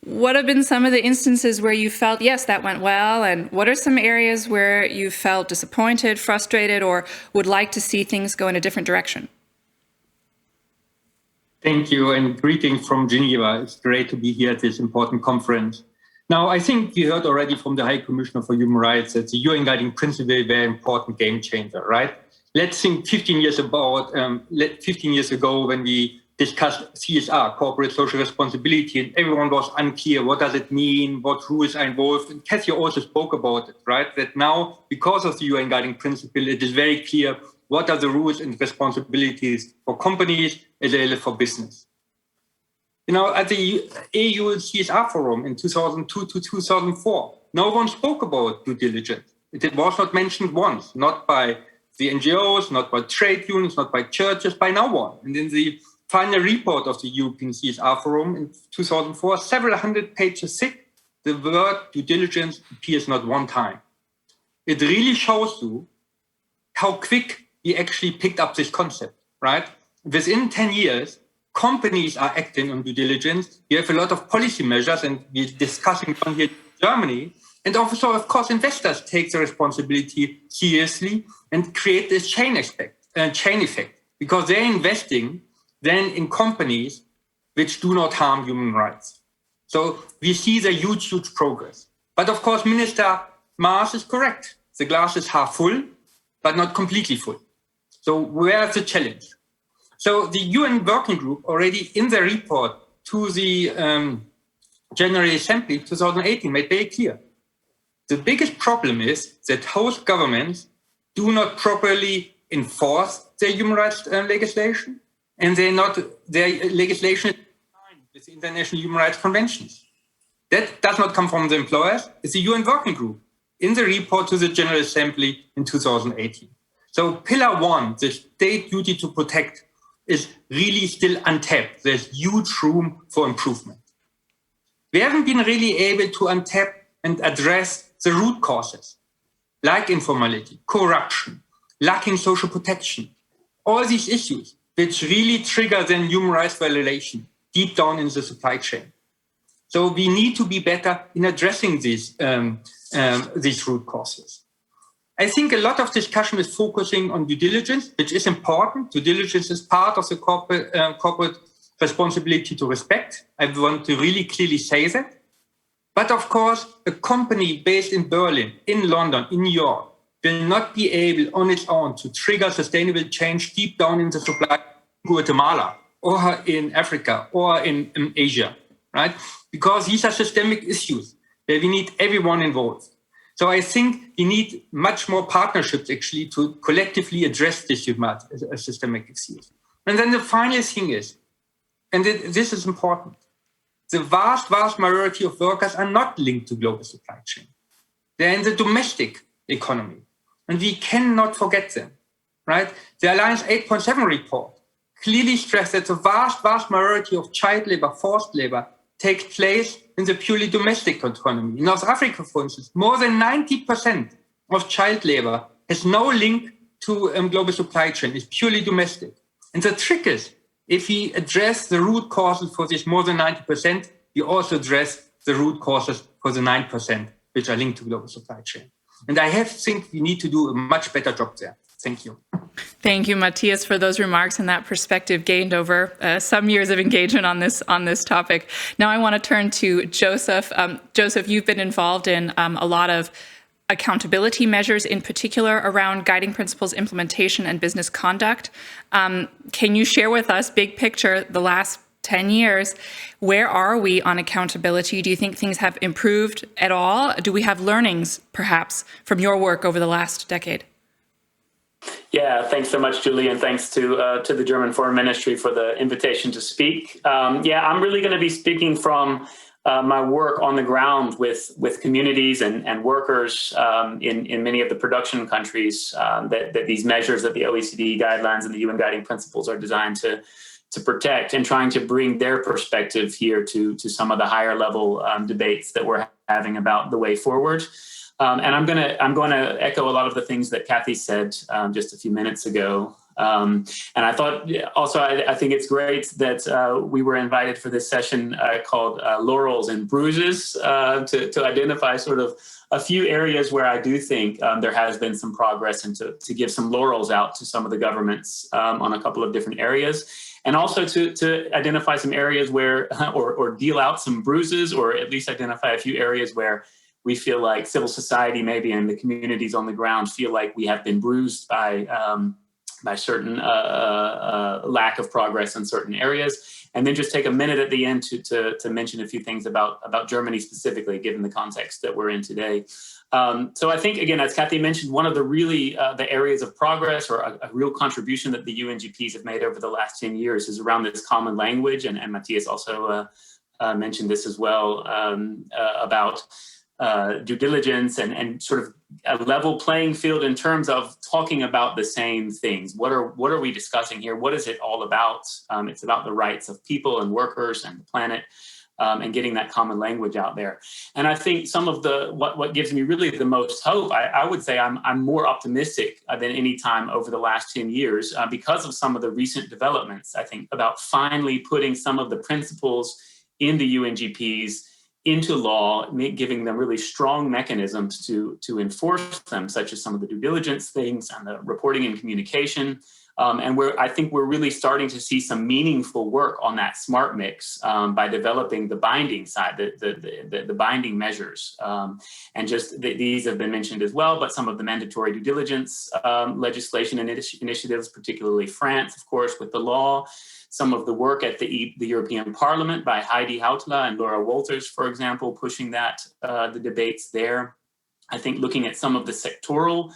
what have been some of the instances where you felt, yes, that went well? And what are some areas where you felt disappointed, frustrated, or would like to see things go in a different direction? Thank you, and greetings from Geneva. It's great to be here at this important conference. Now, I think you heard already from the High Commissioner for Human Rights that the UN Guiding Principle is a very important game changer, right? Let's think 15 years ago when we discussed CSR, corporate social responsibility, and everyone was unclear. What does it mean? What rules are involved? And Kathy also spoke about it, right? That now, because of the UN Guiding Principle, it is very clear what are the rules and responsibilities for companies as well as for business. You know, at the EU CSR Forum in 2002 to 2004, no one spoke about due diligence. It was not mentioned once, not by the NGOs, not by trade unions, not by churches, by no one. And in the final report of the European CSR Forum in 2004, several hundred pages thick, the word due diligence appears not one time. It really shows you how quick we actually picked up this concept, right? Within 10 years, companies are acting on due diligence. We have a lot of policy measures, and we're discussing one here in Germany. And also, of course, investors take the responsibility seriously and create this chain effect, because they're investing then in companies which do not harm human rights. So we see the huge progress. But of course, Minister Maas is correct. The glass is half full, but not completely full. So where is the challenge? So the UN Working Group already in the report to the General Assembly 2018 made very clear. The biggest problem is that host governments do not properly enforce their human rights legislation, and their legislation is in line with international human rights conventions. That does not come from the employers. It's the UN Working Group in the report to the General Assembly in 2018. So pillar one, the state duty to protect, is really still untapped. There's huge room for improvement. We haven't been really able to untap and address the root causes, like informality, corruption, lacking social protection, all these issues which really trigger then human rights violation deep down in the supply chain. So we need to be better in addressing these root causes. I think a lot of discussion is focusing on due diligence, which is important. Due diligence is part of the corporate responsibility to respect. I want to really clearly say that. But of course, a company based in Berlin, in London, in New York, will not be able on its own to trigger sustainable change deep down in the supply in Guatemala or in Africa or in Asia, right? Because these are systemic issues where we need everyone involved. So I think we need much more partnerships actually to collectively address these systemic issues. And then the final thing is, and this is important, the vast majority of workers are not linked to global supply chain. They're in the domestic economy, and we cannot forget them, right? The Alliance 8.7 report clearly stressed that the vast majority of child labor, forced labor, take place in the purely domestic economy. In North Africa, for instance, more than 90% of child labor has no link to global supply chain. It's purely domestic. And the trick is, if we address the root causes for this more than 90%, we also address the root causes for the 9%, which are linked to global supply chain. And I think we need to do a much better job there. Thank you. Thank you, Matthias, for those remarks and that perspective gained over some years of engagement on this topic. Now I want to turn to Joseph. Joseph, you've been involved in a lot of accountability measures, in particular around guiding principles implementation and business conduct. Can you share with us, big picture, the last 10 years, where are we on accountability? Do you think things have improved at all? Do we have learnings, perhaps, from your work over the last decade? Yeah, thanks so much, Julie, and thanks to the German Foreign Ministry for the invitation to speak. I'm really going to be speaking from my work on the ground with communities and workers in many of the production countries that these measures that the OECD guidelines and the UN guiding principles are designed to protect, and trying to bring their perspective here to some of the higher level debates that we're having about the way forward. And I'm going to echo a lot of the things that Kathy said just a few minutes ago. And I thought also, I think it's great that we were invited for this session called Laurels and Bruises to identify sort of a few areas where I do think there has been some progress, and to give some laurels out to some of the governments on a couple of different areas. And also to identify some areas where, or deal out some bruises, or at least identify a few areas where we feel like civil society maybe and the communities on the ground feel like we have been bruised by certain lack of progress in certain areas. And then just take a minute at the end to mention a few things about Germany specifically, given the context that we're in today. So I think, again, as Kathy mentioned, one of the really the areas of progress, or a real contribution that the UNGPs have made over the last 10 years is around this common language. And Matthias also mentioned this as well, about due diligence and sort of a level playing field in terms of talking about the same things. What are we discussing here? What is it all about? It's about the rights of people and workers and the planet, and getting that common language out there. And I think some of what gives me really the most hope, I would say I'm more optimistic than any time over the last 10 years because of some of the recent developments, I think, about finally putting some of the principles in the UNGPs into law, giving them really strong mechanisms to enforce them, such as some of the due diligence things and the reporting and communication. And I think we're really starting to see some meaningful work on that smart mix by developing the binding side, the binding measures. And just these have been mentioned as well, but some of the mandatory due diligence legislation and initiatives, particularly France, of course, with the law. Some of the work at the European Parliament by Heidi Hautala and Laura Wolters, for example, pushing the debates there. I think looking at some of the sectoral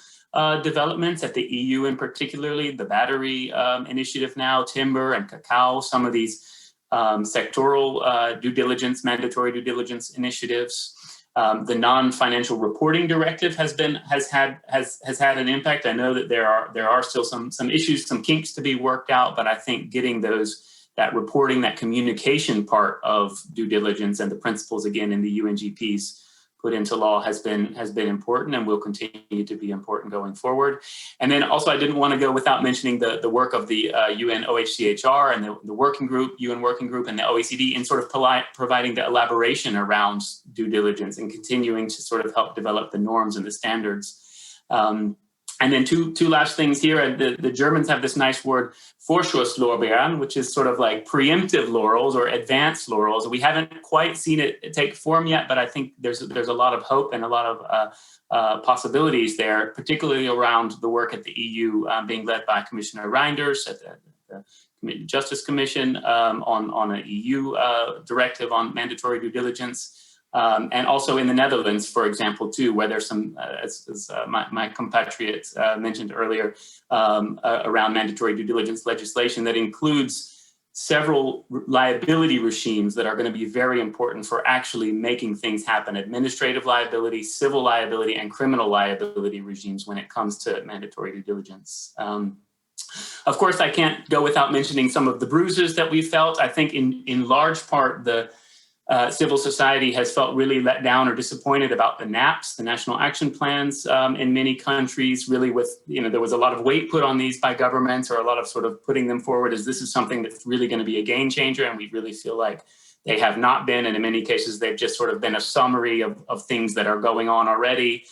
developments at the EU, in particularly the battery initiative now, timber and cacao, some of these sectoral due diligence, mandatory due diligence initiatives. The non-financial reporting directive has had an impact. I know that there are still some issues, some kinks to be worked out, but I think getting that reporting, that communication part of due diligence and the principles again in the UNGPs put into law has been important and will continue to be important going forward. And then also I didn't want to go without mentioning the work of the UN OHCHR and the working group, UN working group, and the OECD in sort of providing the elaboration around due diligence and continuing to sort of help develop the norms and the standards And then two last things here. The Germans have this nice word, Vorschusslorbeeren, which is sort of like preemptive laurels or advanced laurels. We haven't quite seen it take form yet, but I think there's a lot of hope and a lot of possibilities there, particularly around the work at the EU being led by Commissioner Reinders at the Justice Commission on an EU directive on mandatory due diligence. And also in the Netherlands, for example, too, where there's some, as my compatriot mentioned earlier, around mandatory due diligence legislation that includes several liability regimes that are going to be very important for actually making things happen: administrative liability, civil liability, and criminal liability regimes when it comes to mandatory due diligence. Of course, I can't go without mentioning some of the bruises that we felt. I think in large part, the civil society has felt really let down or disappointed about the NAPs, the National Action Plans, in many countries. Really, there was a lot of weight put on these by governments, or a lot of sort of putting them forward as this is something that's really going to be a game changer, and we really feel like they have not been. And in many cases, they've just sort of been a summary of things that are going on already,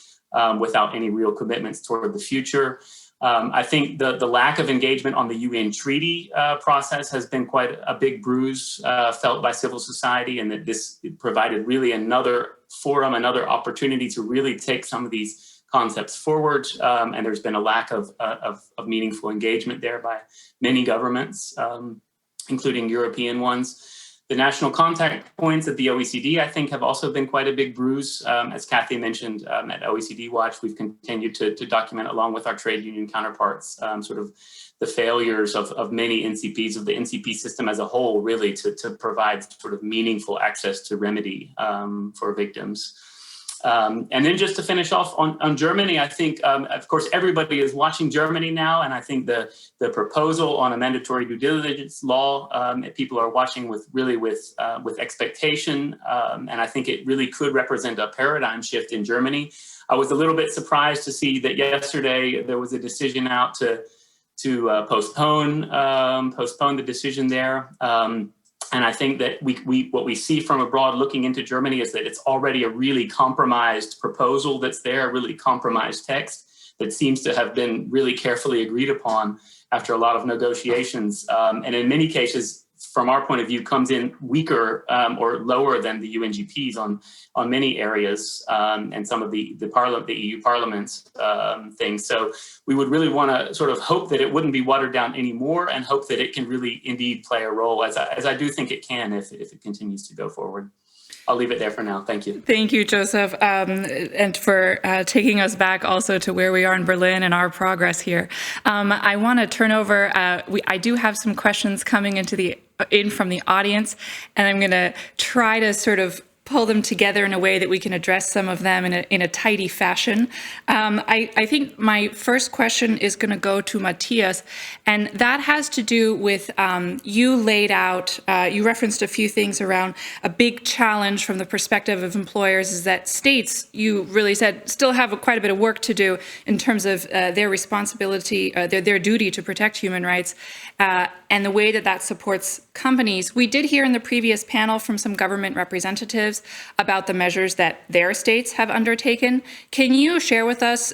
without any real commitments toward the future. I think the lack of engagement on the UN treaty process has been quite a big bruise felt by civil society, and that this provided really another forum, another opportunity to really take some of these concepts forward. And there's been a lack of meaningful engagement there by many governments, including European ones. The national contact points at the OECD, I think, have also been quite a big bruise. As Kathy mentioned, at OECD Watch, we've continued to document, along with our trade union counterparts, sort of the failures of many NCPs, of the NCP system as a whole, really, to provide sort of meaningful access to remedy for victims. And then just to finish off on Germany, I think, of course, everybody is watching Germany now. And I think the proposal on a mandatory due diligence law, people are watching with expectation. And I think it really could represent a paradigm shift in Germany. I was a little bit surprised to see that yesterday there was a decision out to postpone the decision there. And I think that what we see from abroad looking into Germany is that it's already a really compromised proposal that's there, a really compromised text that seems to have been really carefully agreed upon after a lot of negotiations. And in many cases, from our point of view, comes in weaker or lower than the UNGPs on many areas, and some of the EU Parliament's things. So we would really want to sort of hope that it wouldn't be watered down anymore, and hope that it can really indeed play a role, as I do think it can if it continues to go forward. I'll leave it there for now. Thank you. Thank you, Joseph, and for taking us back also to where we are in Berlin and our progress here. I want to turn over. I do have some questions coming in from the audience, and I'm going to try to sort of pull them together in a way that we can address some of them in a tidy fashion. I think my first question is going to go to Matthias, and that has to do with you laid out, you referenced a few things around a big challenge from the perspective of employers is that states, you really said, still have quite a bit of work to do in terms of their responsibility, their duty to protect human rights, and the way that supports companies. We did hear in the previous panel from some government representatives about the measures that their states have undertaken. Can you share with us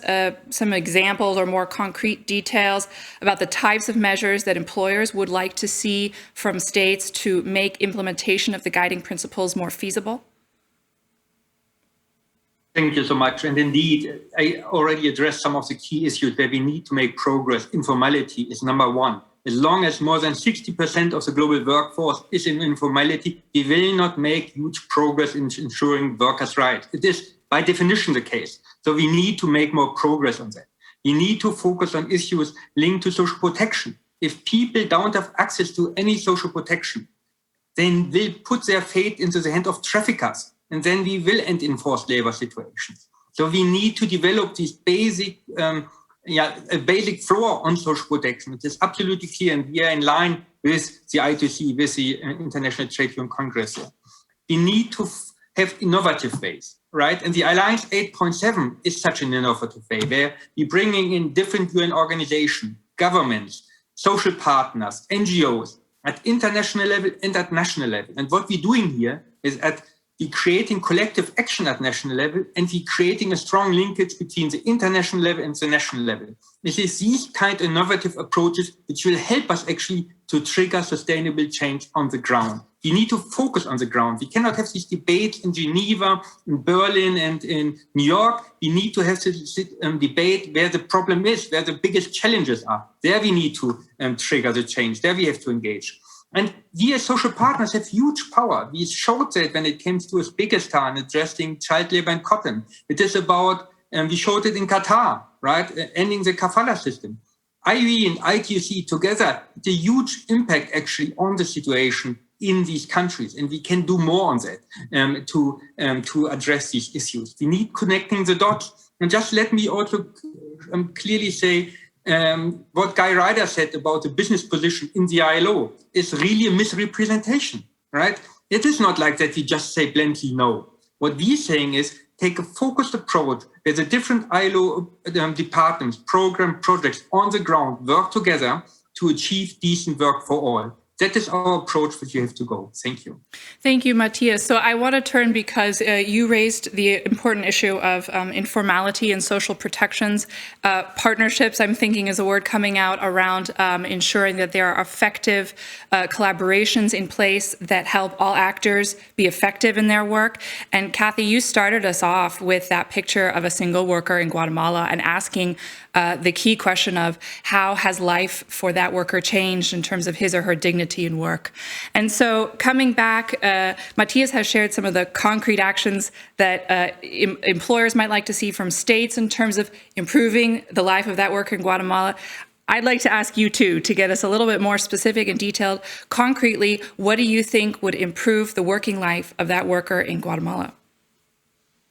some examples or more concrete details about the types of measures that employers would like to see from states to make implementation of the guiding principles more feasible? Thank you so much. And indeed, I already addressed some of the key issues where we need to make progress. Informality is number one. As long as more than 60% of the global workforce is in informality, we will not make huge progress in ensuring workers' rights. It is by definition the case. So we need to make more progress on that. We need to focus on issues linked to social protection. If people don't have access to any social protection, then they'll put their fate into the hand of traffickers, and then we will end in forced labor situations. So we need to develop these basic a basic floor on social protection. It is absolutely clear, and we are in line with the I2C, with the International Trade Union Congress. We need to have innovative ways, right? And the Alliance 8.7 is such an innovative way, where we're bringing in different UN organizations, governments, social partners, NGOs, at international level and at national level. And what we're doing here is we're creating collective action at national level, and we're creating a strong linkage between the international level and the national level. It is these kind of innovative approaches which will help us actually to trigger sustainable change on the ground. We need to focus on the ground. We cannot have these debates in Geneva, in Berlin, and in New York. We need to have this debate where the problem is, where the biggest challenges are. There we need to trigger the change. There we have to engage. And we as social partners have huge power. We showed that when it came to Uzbekistan addressing child labor and cotton. It is about, we showed it in Qatar, right? Ending the kafala system. IE and ITUC together, it's a huge impact actually on the situation in these countries. And we can do more on that to address these issues. We need connecting the dots. And just let me also clearly say, what Guy Ryder said about the business position in the ILO is really a misrepresentation, right? It is not like that we just say bluntly no. What we're saying is take a focused approach where the different ILO departments, program, projects on the ground work together to achieve decent work for all. That is our approach that you have to go. Thank you. Thank you, Matthias. So I want to turn because you raised the important issue of informality and social protections. Partnerships, I'm thinking, is a word coming out around ensuring that there are effective collaborations in place that help all actors be effective in their work. And Kathy, you started us off with that picture of a single worker in Guatemala and asking the key question of how has life for that worker changed in terms of his or her dignity in work. And so coming back, Matthias has shared some of the concrete actions that employers might like to see from states in terms of improving the life of that worker in Guatemala. I'd like to ask you too, to get us a little bit more specific and detailed. Concretely, what do you think would improve the working life of that worker in Guatemala?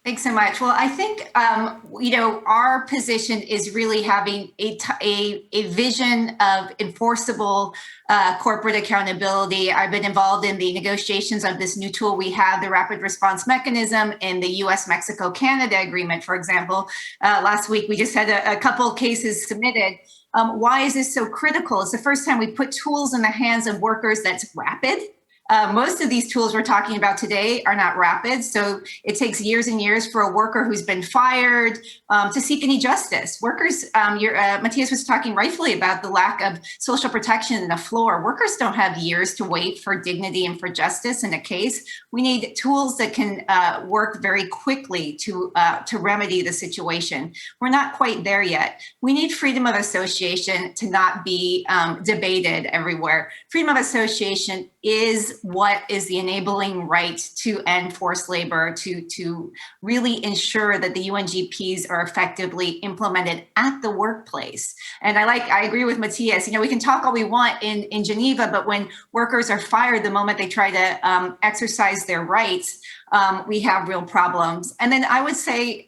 Thanks so much. Well, I think, our position is really having a vision of enforceable corporate accountability. I've been involved in the negotiations of this new tool we have, the Rapid Response Mechanism, in the US-Mexico-Canada agreement, for example. Last week, we just had a couple cases submitted. Why is this so critical? It's the first time we put tools in the hands of workers that's rapid. Most of these tools we're talking about today are not rapid, so it takes years and years for a worker who's been fired to seek any justice. Workers, Matthias was talking rightfully about the lack of social protection in the floor. Workers don't have years to wait for dignity and for justice in a case. We need tools that can work very quickly to remedy the situation. We're not quite there yet. We need freedom of association to not be debated everywhere. Freedom of association is what is the enabling right to end forced labor, to really ensure that the UNGPs are effectively implemented at the workplace. And I agree with Matthias, we can talk all we want in Geneva, but when workers are fired the moment they try to exercise their rights, we have real problems. And then I would say,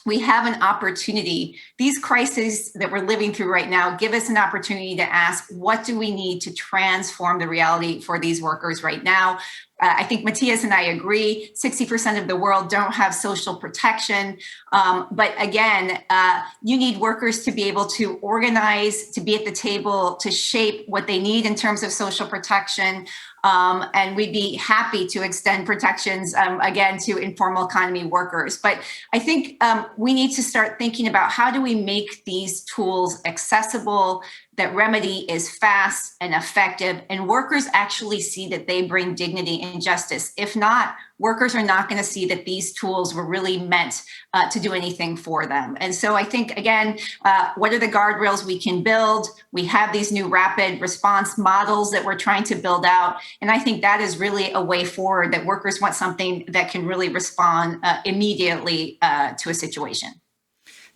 we have an opportunity. These crises that we're living through right now give us an opportunity to ask, what do we need to transform the reality for these workers right now? I think Matthias and I agree, 60% of the world don't have social protection. But again, you need workers to be able to organize, to be at the table, to shape what they need in terms of social protection. And we'd be happy to extend protections, again, to informal economy workers. But I think we need to start thinking about how do we make these tools accessible, that remedy is fast and effective, and workers actually see that they bring dignity and justice. If not, workers are not going to see that these tools were really meant to do anything for them. And so I think, again, what are the guardrails we can build? We have these new rapid response models that we're trying to build out. And I think that is really a way forward, that workers want something that can really respond immediately to a situation.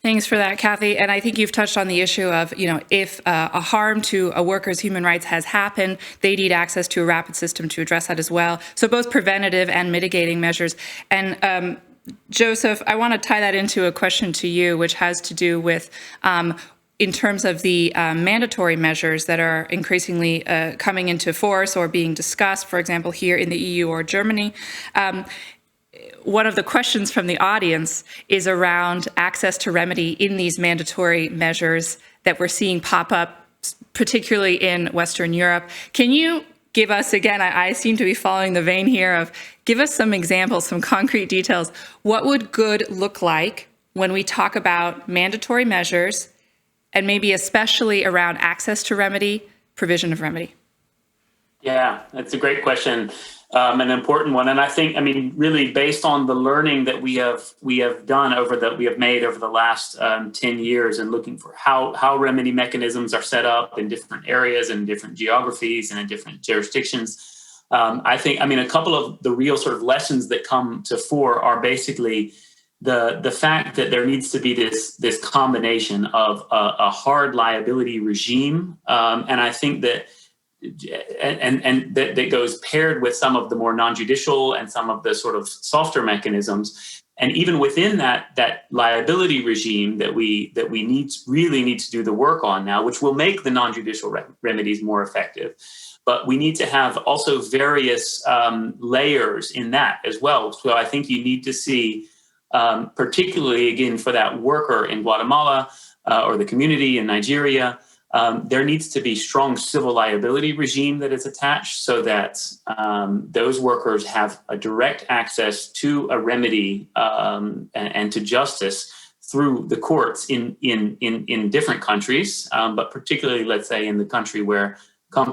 Thanks for that, Kathy. And I think you've touched on the issue of, if a harm to a worker's human rights has happened, they need access to a rapid system to address that as well. So both preventative and mitigating measures. And Joseph, I want to tie that into a question to you, which has to do with in terms of the mandatory measures that are increasingly coming into force or being discussed, for example, here in the EU or Germany. One of the questions from the audience is around access to remedy in these mandatory measures that we're seeing pop up, particularly in Western Europe. Can you give us, again, I seem to be following the vein here of give us some examples, some concrete details. What would good look like when we talk about mandatory measures and maybe especially around access to remedy, provision of remedy? Yeah, that's a great question, an important one. And I think, I mean, really based on the learning that we have made over the last 10 years and looking for how remedy mechanisms are set up in different areas and different geographies and in different jurisdictions. I think, I mean, a couple of the real sort of lessons that come to fore are basically the fact that there needs to be this combination of a hard liability regime. And I think that and that goes paired with some of the more non-judicial and some of the sort of softer mechanisms. And even within that liability regime that we really need to do the work on now, which will make the non-judicial remedies more effective. But we need to have also various layers in that as well. So I think you need to see, particularly again for that worker in Guatemala or the community in Nigeria, there needs to be strong civil liability regime that is attached so that those workers have a direct access to a remedy and to justice through the courts in different countries, but particularly, let's say, in the country where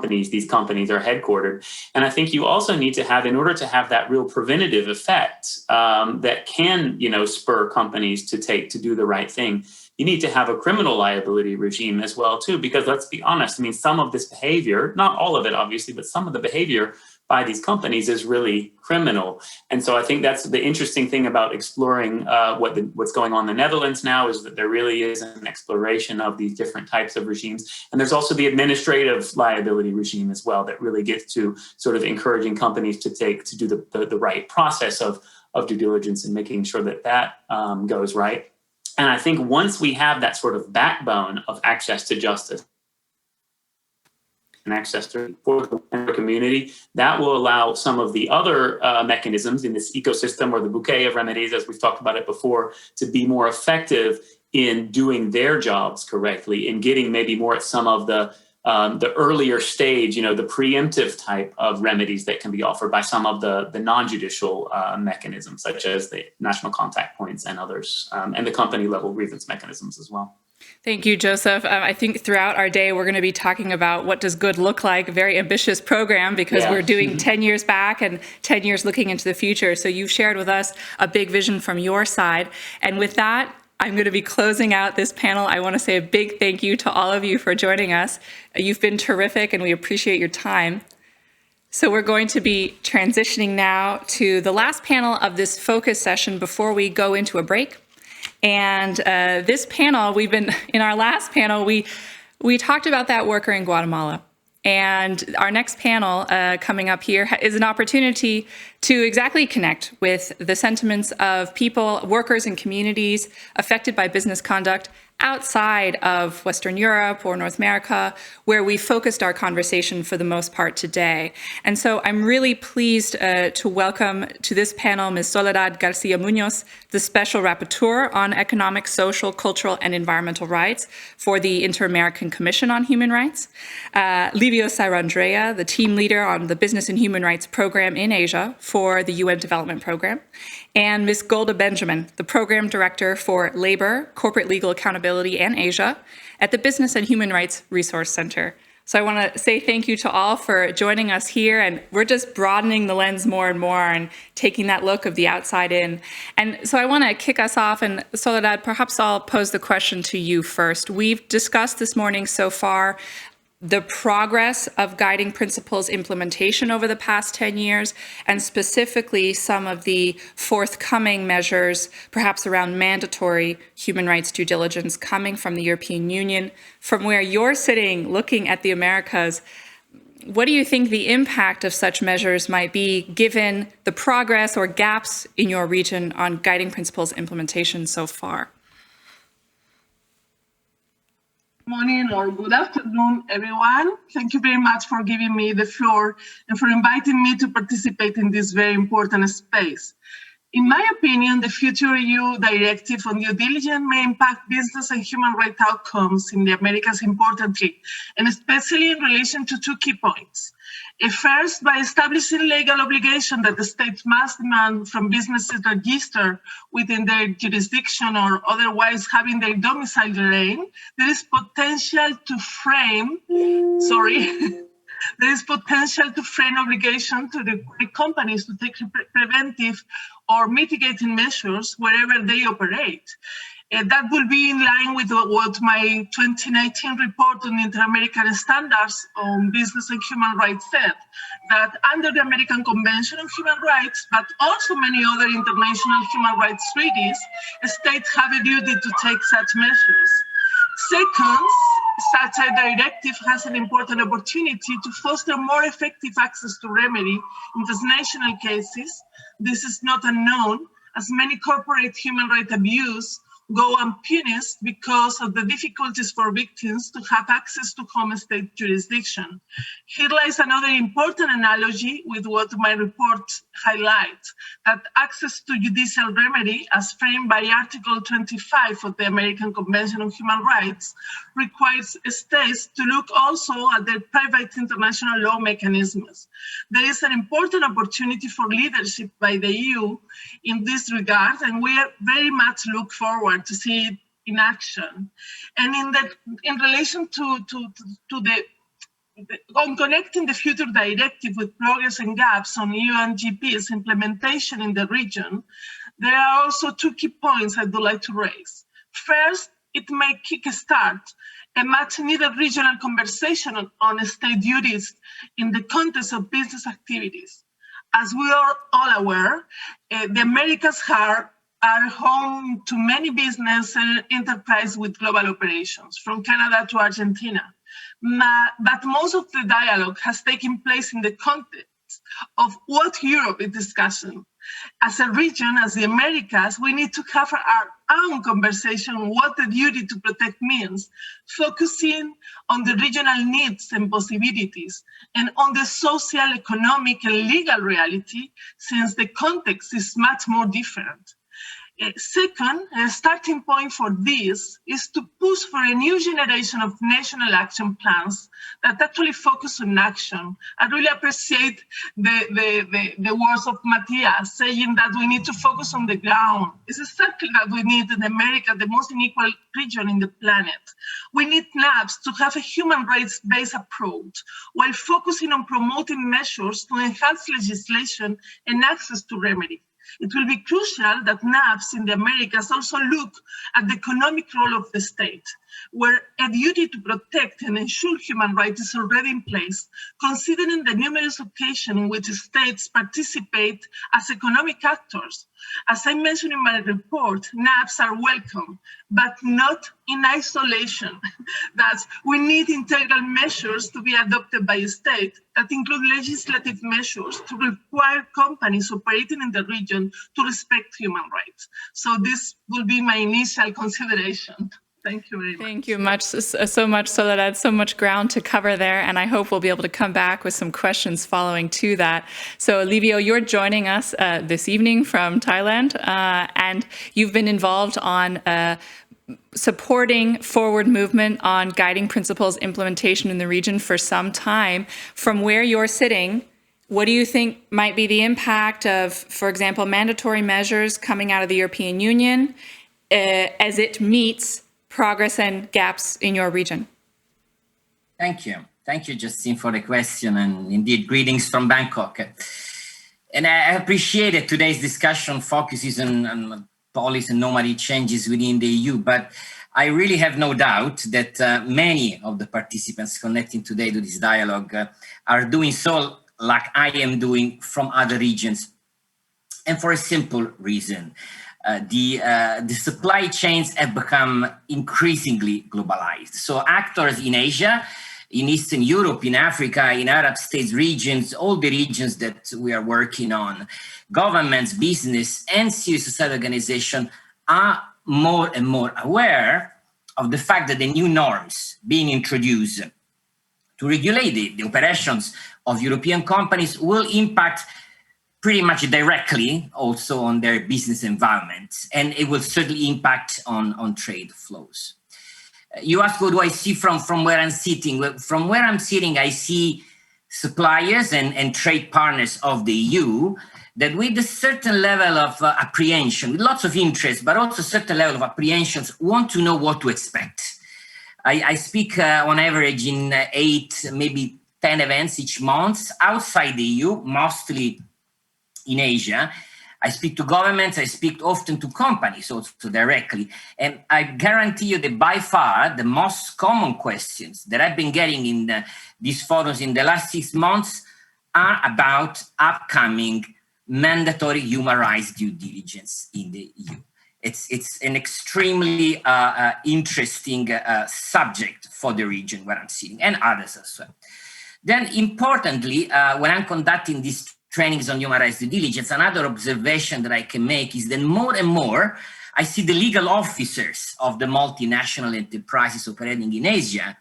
these companies are headquartered. And I think you also need to have, in order to have that real preventative effect that can, spur companies to do the right thing, you need to have a criminal liability regime as well, too, because let's be honest, I mean, some of this behavior, not all of it, obviously, but some of the behavior by these companies is really criminal. And so I think that's the interesting thing about exploring what's going on in the Netherlands now is that there really is an exploration of these different types of regimes. And there's also the administrative liability regime as well that really gets to sort of encouraging companies to do the right process of due diligence and making sure that goes right. And I think once we have that sort of backbone of access to justice and access to for the community, that will allow some of the other mechanisms in this ecosystem or the bouquet of remedies, as we've talked about it before, to be more effective in doing their jobs correctly, in getting maybe more at some of the earlier stage, the preemptive type of remedies that can be offered by some of the non-judicial mechanisms, such as the national contact points and others, and the company level grievance mechanisms as well. Thank you, Joseph. I think throughout our day, we're going to be talking about what does good look like, a very ambitious program, because we're doing 10 years back and 10 years looking into the future. So you've shared with us a big vision from your side. And with that, I'm going to be closing out this panel. I want to say a big thank you to all of you for joining us. You've been terrific and we appreciate your time. So we're going to be transitioning now to the last panel of this focus session before we go into a break. And this panel, in our last panel, we talked about that worker in Guatemala. And our next panel coming up here is an opportunity to exactly connect with the sentiments of people, workers, and communities affected by business conduct outside of Western Europe or North America, where we focused our conversation for the most part today. And so I'm really pleased to welcome to this panel Ms. Soledad Garcia Munoz, the Special Rapporteur on Economic, Social, Cultural, and Environmental Rights for the Inter-American Commission on Human Rights, Livio Sairandrea, the Team Leader on the Business and Human Rights Program in Asia for the UN Development Program, and Ms. Golda Benjamin, the Program Director for Labor, Corporate Legal Accountability, and Asia at the Business and Human Rights Resource Center. So I want to say thank you to all for joining us here, and we're just broadening the lens more and more and taking that look of the outside in. And so I want to kick us off, and Soledad, perhaps I'll pose the question to you first. We've discussed this morning so far the progress of guiding principles implementation over the past 10 years, and specifically some of the forthcoming measures, perhaps around mandatory human rights due diligence coming from the European Union. From where you're sitting looking at the Americas, what do you think the impact of such measures might be given the progress or gaps in your region on guiding principles implementation so far? Morning or good afternoon, everyone. Thank you very much for giving me the floor and for inviting me to participate in this very important space. In my opinion, the future EU directive on due diligence may impact business and human rights outcomes in the Americas importantly, and especially in relation to two key points. First, by establishing legal obligation that the states must demand from businesses registered within their jurisdiction or otherwise having their domicile therein, there is potential to frame, there is potential to frame obligation to require companies to take preventive or mitigating measures wherever they operate. That will be in line with what my 2019 report on Inter-American Standards on Business and Human Rights said, that under the American Convention on Human Rights, but also many other international human rights treaties, states have a duty to take such measures. Second, such a directive has an important opportunity to foster more effective access to remedy in transnational cases. This is not unknown, as many corporate human rights abuse go unpunished because of the difficulties for victims to have access to home state jurisdiction. Here lies another important analogy with what my report highlights, that access to judicial remedy, as framed by Article 25 of the American Convention on Human Rights, requires states to look also at their private international law mechanisms. There is an important opportunity for leadership by the EU in this regard, and we very much look forward to see it in action. And in relation to on connecting the future directive with progress and gaps on UNGPs implementation in the region, there are also two key points I would like to raise. First, it may kickstart a much needed regional conversation on state duties in the context of business activities. As we are all aware, the Americas are home to many business and enterprise with global operations, from Canada to Argentina. But most of the dialogue has taken place in the context of what Europe is discussing. As a region, as the Americas, we need to have our own conversation on what the duty to protect means, focusing on the regional needs and possibilities, and on the social, economic, and legal reality, since the context is much more different. Second, a starting point for this is to push for a new generation of national action plans that actually focus on action. I really appreciate the words of Matthias saying that we need to focus on the ground. It's exactly what we need in America, the most unequal region in the planet. We need NAPs to have a human rights-based approach while focusing on promoting measures to enhance legislation and access to remedy. It will be crucial that NAPs in the Americas also look at the economic role of the state, where a duty to protect and ensure human rights is already in place, considering the numerous occasions in which states participate as economic actors. As I mentioned in my report, NAPs are welcome, but not in isolation. Thus, we need integral measures to be adopted by a state that include legislative measures to require companies operating in the region to respect human rights. So this will be my initial consideration. Thank you very much. Thank you so much, Soledad. So much ground to cover there, and I hope we'll be able to come back with some questions following to that. So, Livio, you're joining us this evening from Thailand, and you've been involved on supporting forward movement on guiding principles implementation in the region for some time. From where you're sitting, what do you think might be the impact of, for example, mandatory measures coming out of the European Union as it meets progress and gaps in your region? Thank you. Thank you, Justine, for the question, and indeed, greetings from Bangkok. And I appreciate that today's discussion focuses on policy and normative changes within the EU, but I really have no doubt that many of the participants connecting today to this dialogue are doing so like I am doing from other regions, and for a simple reason. The supply chains have become increasingly globalized. So actors in Asia, in Eastern Europe, in Africa, in Arab states regions, all the regions that we are working on, governments, business, and civil society organizations are more and more aware of the fact that the new norms being introduced to regulate the operations of European companies will impact pretty much directly also on their business environment, and it will certainly impact on trade flows. You ask, what do I see from where I'm sitting? Well, from where I'm sitting, I see suppliers and trade partners of the EU that with a certain level of apprehension, with lots of interest, but also a certain level of apprehensions, want to know what to expect. I speak on average in 8, maybe 10 events each month outside the EU, mostly in Asia. I speak to governments, I speak often to companies also directly. And I guarantee you that by far the most common questions that I've been getting in these forums in the last 6 months are about upcoming mandatory human rights due diligence in the EU. It's an extremely interesting subject for the region where I'm sitting, and others as well. Then importantly, when I'm conducting these trainings on human rights due diligence, another observation that I can make is that more and more I see the legal officers of the multinational enterprises operating in Asia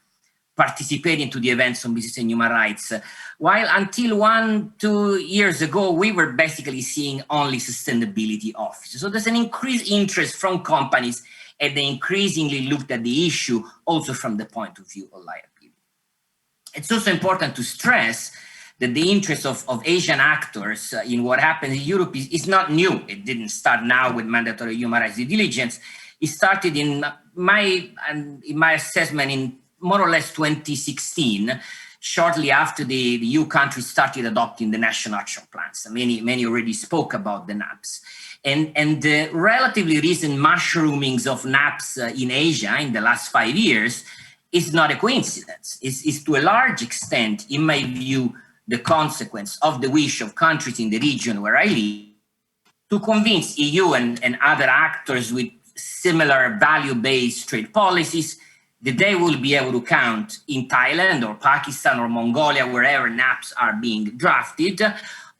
participating to the events on business and human rights, while until 1-2 years ago, we were basically seeing only sustainability officers. So there's an increased interest from companies, and they increasingly looked at the issue also from the point of view of liability. It's also important to stress that the interest of Asian actors in what happens in Europe is not new. It didn't start now with mandatory human rights due diligence. It started in my assessment in more or less 2016, shortly after the EU countries started adopting the national action plans. Many already spoke about the NAPs. And the relatively recent mushroomings of NAPs in Asia in the last 5 years is not a coincidence. It's to a large extent, in my view, the consequence of the wish of countries in the region where I live to convince EU and other actors with similar value-based trade policies that they will be able to count in Thailand or Pakistan or Mongolia, wherever NAPs are being drafted,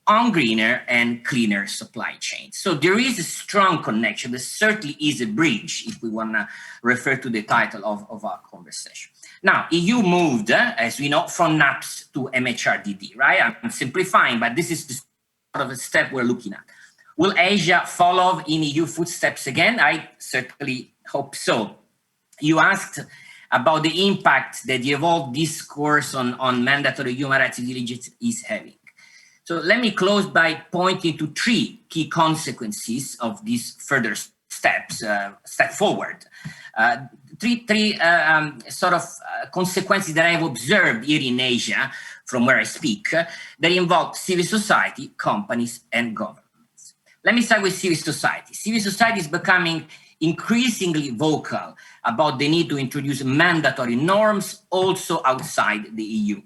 on greener and cleaner supply chains. So there is a strong connection. There certainly is a bridge, if we want to refer to the title of our conversation. Now, EU moved, as we know, from NAPs to MHRDD, right? I'm simplifying, but this is the sort of a step we're looking at. Will Asia follow in EU footsteps again? I certainly hope so. You asked about the impact that the evolved discourse on mandatory human rights due diligence is having. So let me close by pointing to 3 key consequences of these further steps, step forward. Three consequences that I've observed here in Asia, from where I speak, that involve civil society, companies, and governments. Let me start with civil society. Civil society is becoming increasingly vocal about the need to introduce mandatory norms also outside the EU,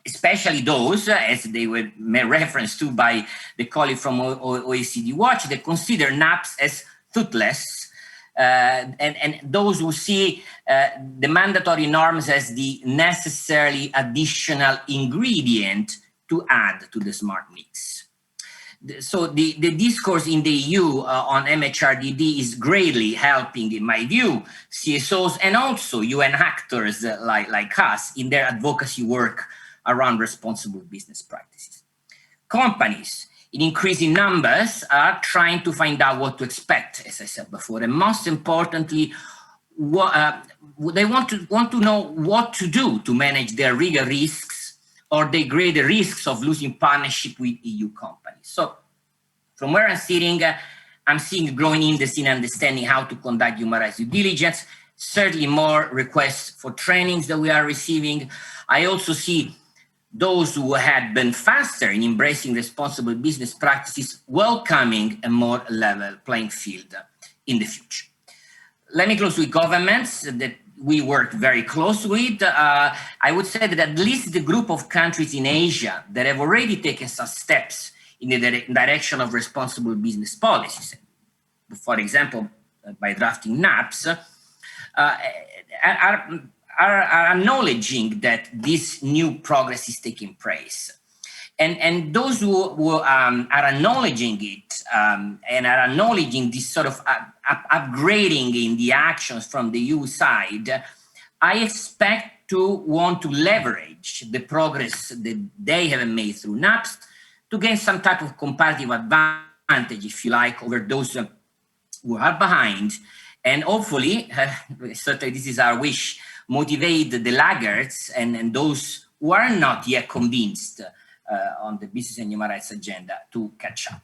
especially those, as they were made reference to by the colleague from OECD Watch, that consider NAPs as toothless, and those who see the mandatory norms as the necessarily additional ingredient to add to the smart mix. So the discourse in the EU on MHRDD is greatly helping, in my view, CSOs and also UN actors like us in their advocacy work around responsible business practices. Companies, in increasing numbers, are trying to find out what to expect, as I said before, and most importantly, they want to know what to do to manage their legal risks or the greater risks of losing partnership with EU companies. So from where I'm sitting, I'm seeing a growing interest in understanding how to conduct human rights due diligence, certainly more requests for trainings that we are receiving. I also see those who had been faster in embracing responsible business practices welcoming a more level playing field in the future. Let me close with governments that we work very close with. I would say that at least the group of countries in Asia that have already taken some steps in the direction of responsible business policies, for example, by drafting NAPs, are acknowledging that this new progress is taking place. And those who are acknowledging it and are acknowledging this sort of upgrading in the actions from the EU side, I expect to want to leverage the progress that they have made through NAPs to gain some type of comparative advantage, if you like, over those who are behind. And hopefully, certainly this is our wish, motivate the laggards and those who are not yet convinced on the business and human rights agenda to catch up.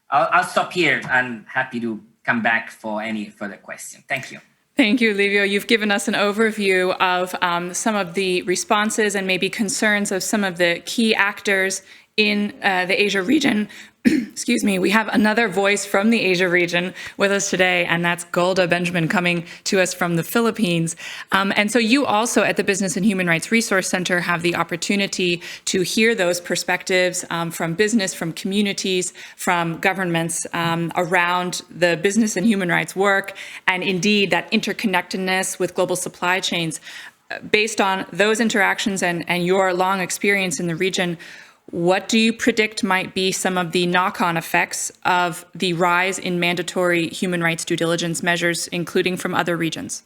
I'll stop here. I'm happy to come back for any further question. Thank you. Thank you, Livio. You've given us an overview of some of the responses and maybe concerns of some of the key actors in the Asia region. Excuse me, we have another voice from the Asia region with us today, and that's Golda Benjamin coming to us from the Philippines. And so you also at the Business and Human Rights Resource Center have the opportunity to hear those perspectives from business, from communities, from governments around the business and human rights work, and indeed that interconnectedness with global supply chains. Based on those interactions and your long experience in the region, what do you predict might be some of the knock-on effects of the rise in mandatory human rights due diligence measures, including from other regions?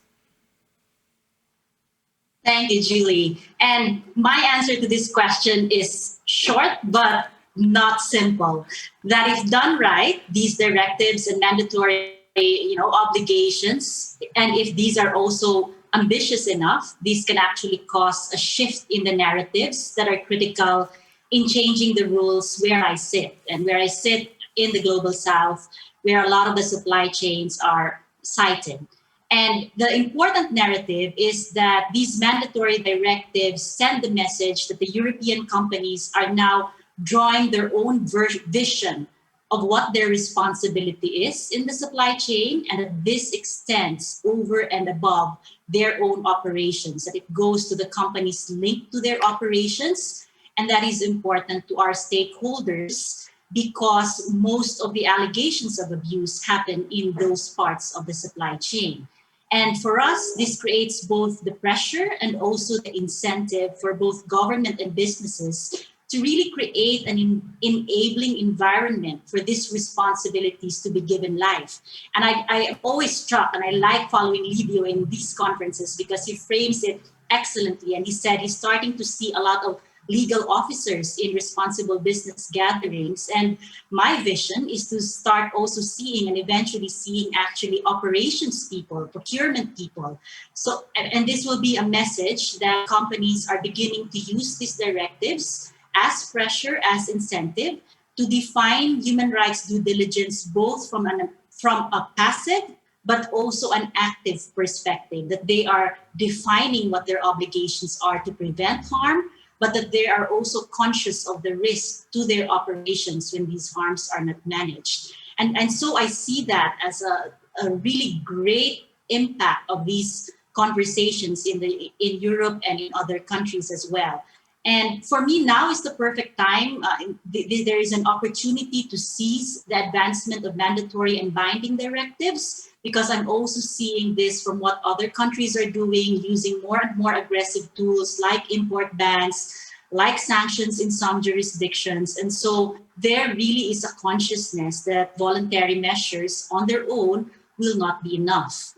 Thank you, Julie. And my answer to this question is short, but not simple. That if done right, these directives and mandatory obligations, and if these are also ambitious enough, these can actually cause a shift in the narratives that are critical in changing the rules where I sit, and where I sit in the Global South, where a lot of the supply chains are sited. And the important narrative is that these mandatory directives send the message that the European companies are now drawing their own vision of what their responsibility is in the supply chain, and that this extends over and above their own operations, that it goes to the companies linked to their operations. And that is important to our stakeholders because most of the allegations of abuse happen in those parts of the supply chain. And for us, this creates both the pressure and also the incentive for both government and businesses to really create an enabling environment for these responsibilities to be given life. And I am always struck, and I like following Livio in these conferences because he frames it excellently. And he said he's starting to see a lot of legal officers in responsible business gatherings. And my vision is to start also seeing and eventually seeing actually operations people, procurement people. So, and this will be a message that companies are beginning to use these directives as pressure, as incentive to define human rights due diligence, both from a passive but also an active perspective, that they are defining what their obligations are to prevent harm, but that they are also conscious of the risk to their operations when these harms are not managed. And so I see that as a really great impact of these conversations in Europe and in other countries as well. And for me, now is the perfect time. There is an opportunity to seize the advancement of mandatory and binding directives, because I'm also seeing this from what other countries are doing, using more and more aggressive tools like import bans, like sanctions in some jurisdictions. And so there really is a consciousness that voluntary measures on their own will not be enough.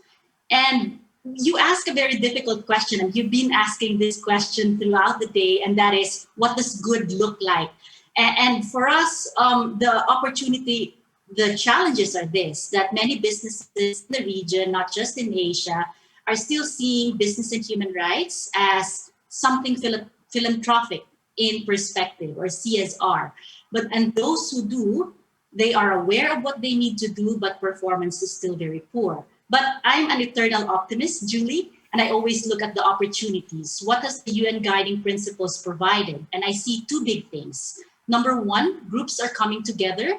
And you ask a very difficult question, and you've been asking this question throughout the day, and that is, what does good look like? And for us, the challenges are this, that many businesses in the region, not just in Asia, are still seeing business and human rights as something philanthropic in perspective, or CSR. And those who do, they are aware of what they need to do, but performance is still very poor. But I'm an eternal optimist, Julie, and I always look at the opportunities. What has the UN guiding principles provided? And I see two big things. Number one, groups are coming together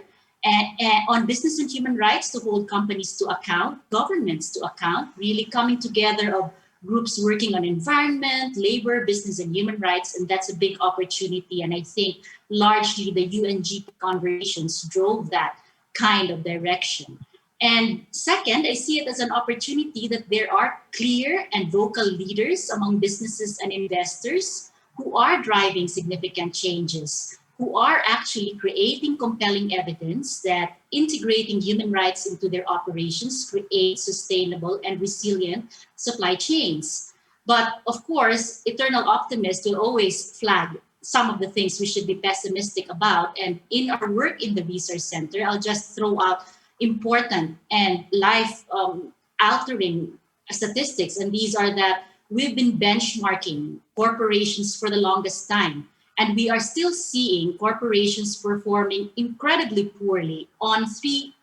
on business and human rights to hold companies to account, governments to account, really coming together of groups working on environment, labor, business, and human rights. And that's a big opportunity. And I think largely the UNGP conversations drove that kind of direction. And second, I see it as an opportunity that there are clear and vocal leaders among businesses and investors who are driving significant changes, who are actually creating compelling evidence that integrating human rights into their operations creates sustainable and resilient supply chains. But of course, eternal optimists will always flag some of the things we should be pessimistic about. And in our work in the Research Center, I'll just throw out important and life-altering statistics. And these are that we've been benchmarking corporations for the longest time. And we are still seeing corporations performing incredibly poorly on three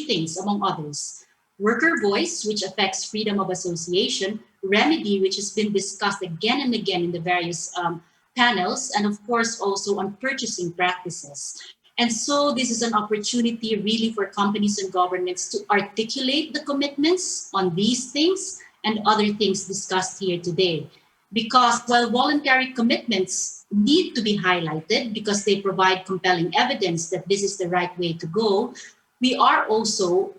things, among others. Worker voice, which affects freedom of association, remedy, which has been discussed again and again in the various panels, and of course also on purchasing practices. And so this is an opportunity really for companies and governments to articulate the commitments on these things and other things discussed here today. Because while voluntary commitments need to be highlighted because they provide compelling evidence that this is the right way to go, we also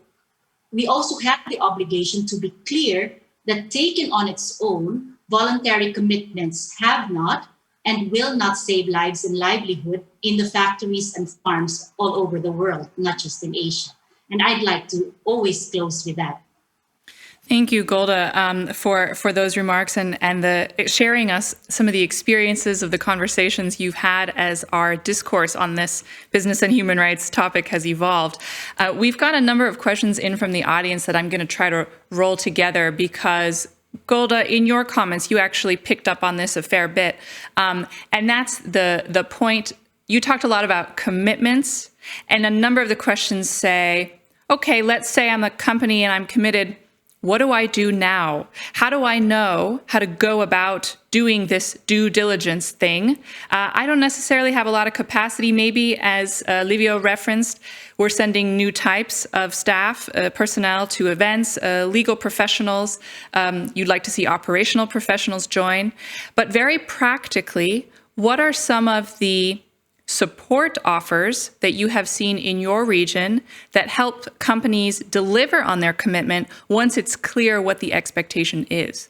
have the obligation to be clear that taken on its own, voluntary commitments have not and will not save lives and livelihood in the factories and farms all over the world, not just in Asia. And I'd like to always close with that. Thank you, Golda, for those remarks and the sharing us some of the experiences of the conversations you've had as our discourse on this business and human rights topic has evolved. We've got a number of questions in from the audience that I'm going to try to roll together because, Golda, in your comments, you actually picked up on this a fair bit. And that's the point. You talked a lot about commitments, and a number of the questions say, okay, let's say I'm a company and I'm committed. What do I do now? How do I know how to go about doing this due diligence thing? I don't necessarily have a lot of capacity. Maybe, as Livio referenced, we're sending new types of staff, personnel to events, legal professionals. You'd like to see operational professionals join. But very practically, what are some of the support offers that you have seen in your region that help companies deliver on their commitment once it's clear what the expectation is?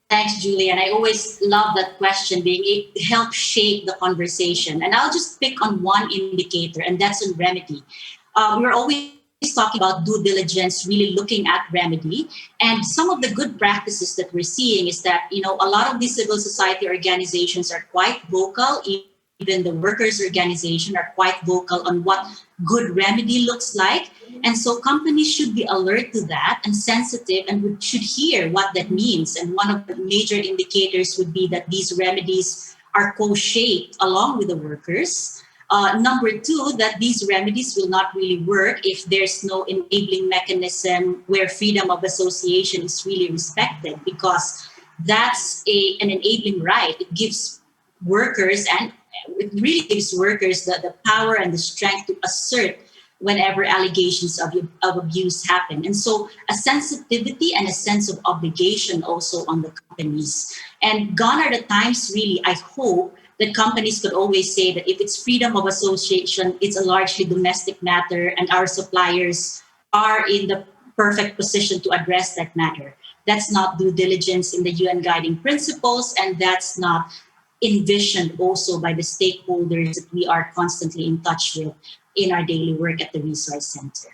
Thanks, Julie. And I always love that question, being it helps shape the conversation. And I'll just pick on one indicator, and that's on remedy. We're always talking about due diligence, really looking at remedy. And some of the good practices that we're seeing is that, a lot of these civil society organizations are quite vocal. Even the workers' organization are quite vocal on what good remedy looks like. And so companies should be alert to that and sensitive and should hear what that means. And one of the major indicators would be that these remedies are co-shaped along with the workers. Number two, that these remedies will not really work if there's no enabling mechanism where freedom of association is really respected, because that's an enabling right. It gives workers, and it really gives workers the power and the strength to assert whenever allegations of abuse happen. And so a sensitivity and a sense of obligation also on the companies. And gone are the times, really, I hope, that companies could always say that if it's freedom of association, it's a largely domestic matter and our suppliers are in the perfect position to address that matter. That's not due diligence in the UN guiding principles, and that's not envisioned also by the stakeholders that we are constantly in touch with in our daily work at the Resource Center.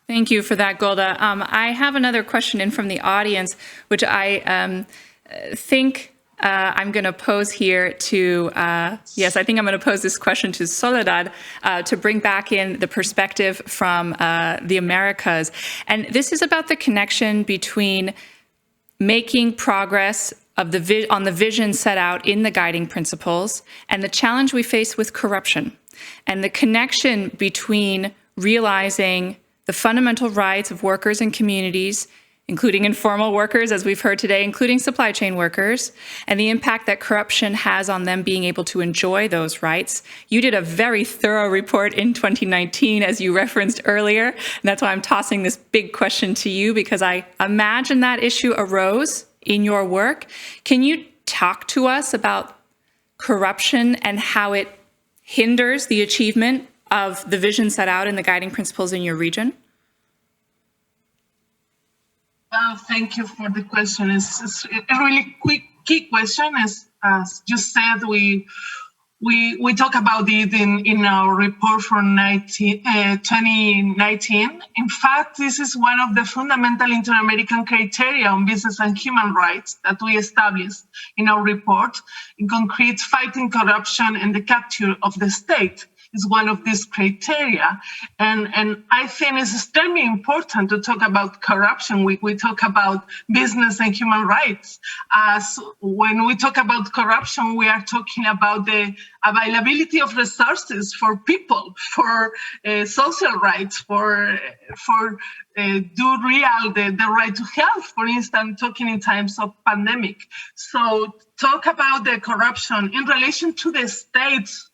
Thank you for that, Golda. I have another question in from the audience, which I think I'm going to pose here to, I think I'm going to pose this question to Soledad to bring back in the perspective from the Americas. And this is about the connection between making progress on the vision set out in the guiding principles and the challenge we face with corruption, and the connection between realizing the fundamental rights of workers and communities, including informal workers, as we've heard today, including supply chain workers, and the impact that corruption has on them being able to enjoy those rights. You did a very thorough report in 2019, as you referenced earlier, and that's why I'm tossing this big question to you, because I imagine that issue arose in your work. Can you talk to us about corruption and how it hinders the achievement of the vision set out in the guiding principles in your region? Thank you for the question. It's a really quick key question. As you said, we We talk about it in our report from 2019. In fact, this is one of the fundamental inter-American criteria on business and human rights that we established in our report. In concrete, fighting corruption and the capture of the state is one of these criteria. And I think it's extremely important to talk about corruption. We talk about business and human rights. As when we talk about corruption, we are talking about the availability of resources for people, for social rights, for the right to health, for instance, talking in times of pandemic. So talk about the corruption in relation to the states,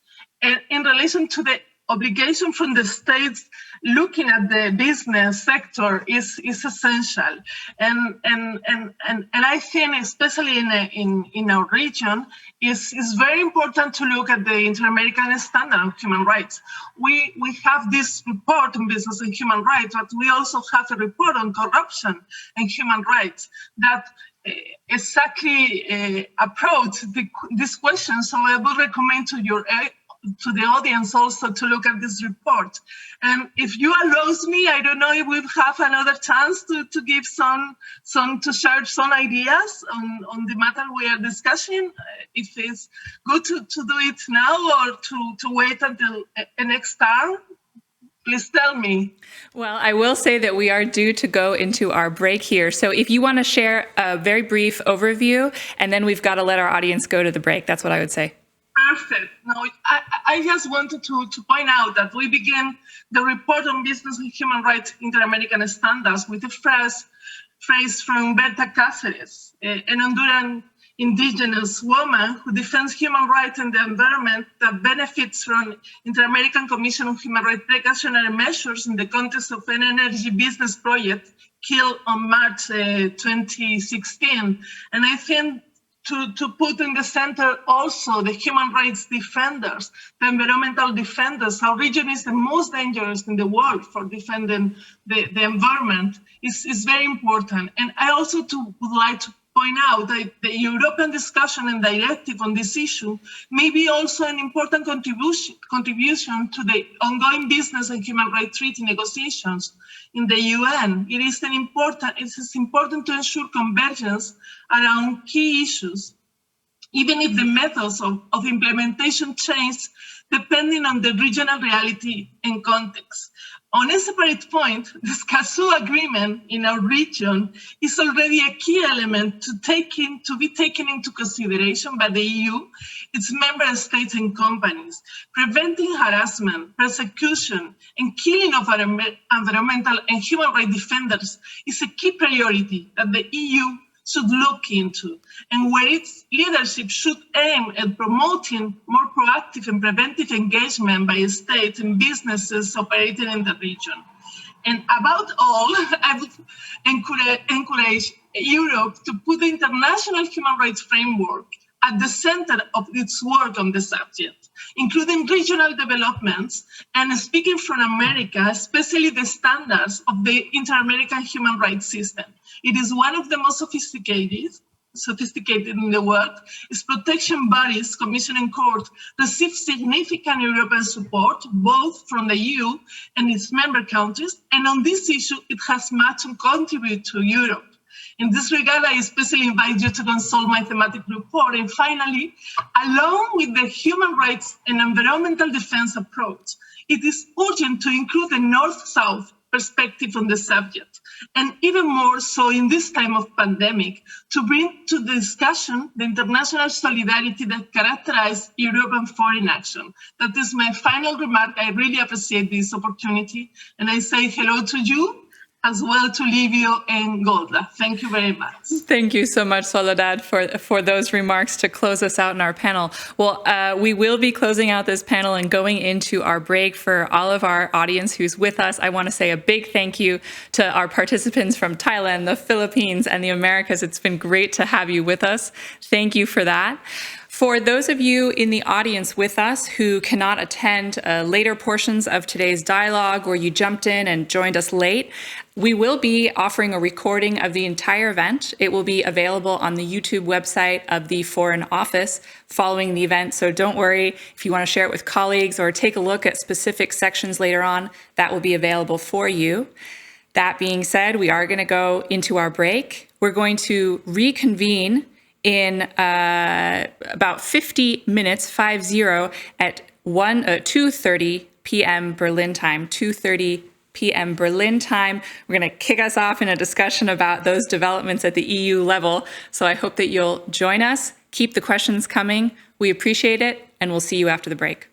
in relation to the obligation from the states looking at the business sector is essential. And I think especially in our region, is very important to look at the Inter-American Standard on Human Rights. We have this report on business and human rights, but we also have a report on corruption and human rights that exactly approach this question. So I would recommend to the audience also to look at this report. And if you allow me, I don't know if we have another chance to give to share some ideas on the matter we are discussing. If it's good to do it now or to wait until the next hour, please tell me. Well, I will say that we are due to go into our break here. So if you want to share a very brief overview, and then we've got to let our audience go to the break. That's what I would say. Perfect. Now, I just wanted to point out that we begin the report on business and human rights Inter-American Standards with a phrase from Berta Cáceres, an Honduran indigenous woman who defends human rights and the environment that benefits from Inter-American Commission on Human Rights precautionary measures in the context of an energy business project killed on March 2016. And I think to put in the center also the human rights defenders, the environmental defenders. Our region is the most dangerous in the world for defending the environment is very important. And I also would like to point out that the European discussion and directive on this issue may be also an important contribution to the ongoing business and human rights treaty negotiations in the UN. It is important to ensure convergence around key issues, even if the methods of implementation change depending on the regional reality and context. On a separate point, the Escazú agreement in our region is already a key element to be taken into consideration by the EU, its member states and companies. Preventing harassment, persecution, and killing of environmental and human rights defenders is a key priority that the EU should look into, and where its leadership should aim at promoting more proactive and preventive engagement by states and businesses operating in the region. And about all, I would encourage Europe to put the international human rights framework at the center of its work on the subject, including regional developments and, speaking from America, especially the standards of the Inter-American human rights system. It is one of the most sophisticated in the world. Its protection bodies, Commission and Court, receive significant European support, both from the EU and its member countries. And on this issue, it has much to contribute to Europe. In this regard, I especially invite you to consult my thematic report. And finally, along with the human rights and environmental defense approach, it is urgent to include the North-South perspective on the subject, and even more so in this time of pandemic, to bring to the discussion the international solidarity that characterizes European foreign action. That is my final remark. I really appreciate this opportunity, and I say hello to you, as well to Livio and Golda. Thank you very much. Thank you so much, Soledad, for those remarks to close us out in our panel. Well, we will be closing out this panel and going into our break. For all of our audience who's with us, I want to say a big thank you to our participants from Thailand, the Philippines, and the Americas. It's been great to have you with us. Thank you for that. For those of you in the audience with us who cannot attend later portions of today's dialogue, or you jumped in and joined us late, we will be offering a recording of the entire event. It will be available on the YouTube website of the Foreign Office following the event. So don't worry if you want to share it with colleagues or take a look at specific sections later on, that will be available for you. That being said, we are going to go into our break. We're going to reconvene in about 50 minutes, 50, at 2:30 p.m. Berlin time, 2:30 p.m. Berlin time. We're going to kick us off in a discussion about those developments at the EU level. So I hope that you'll join us. Keep the questions coming. We appreciate it, and we'll see you after the break.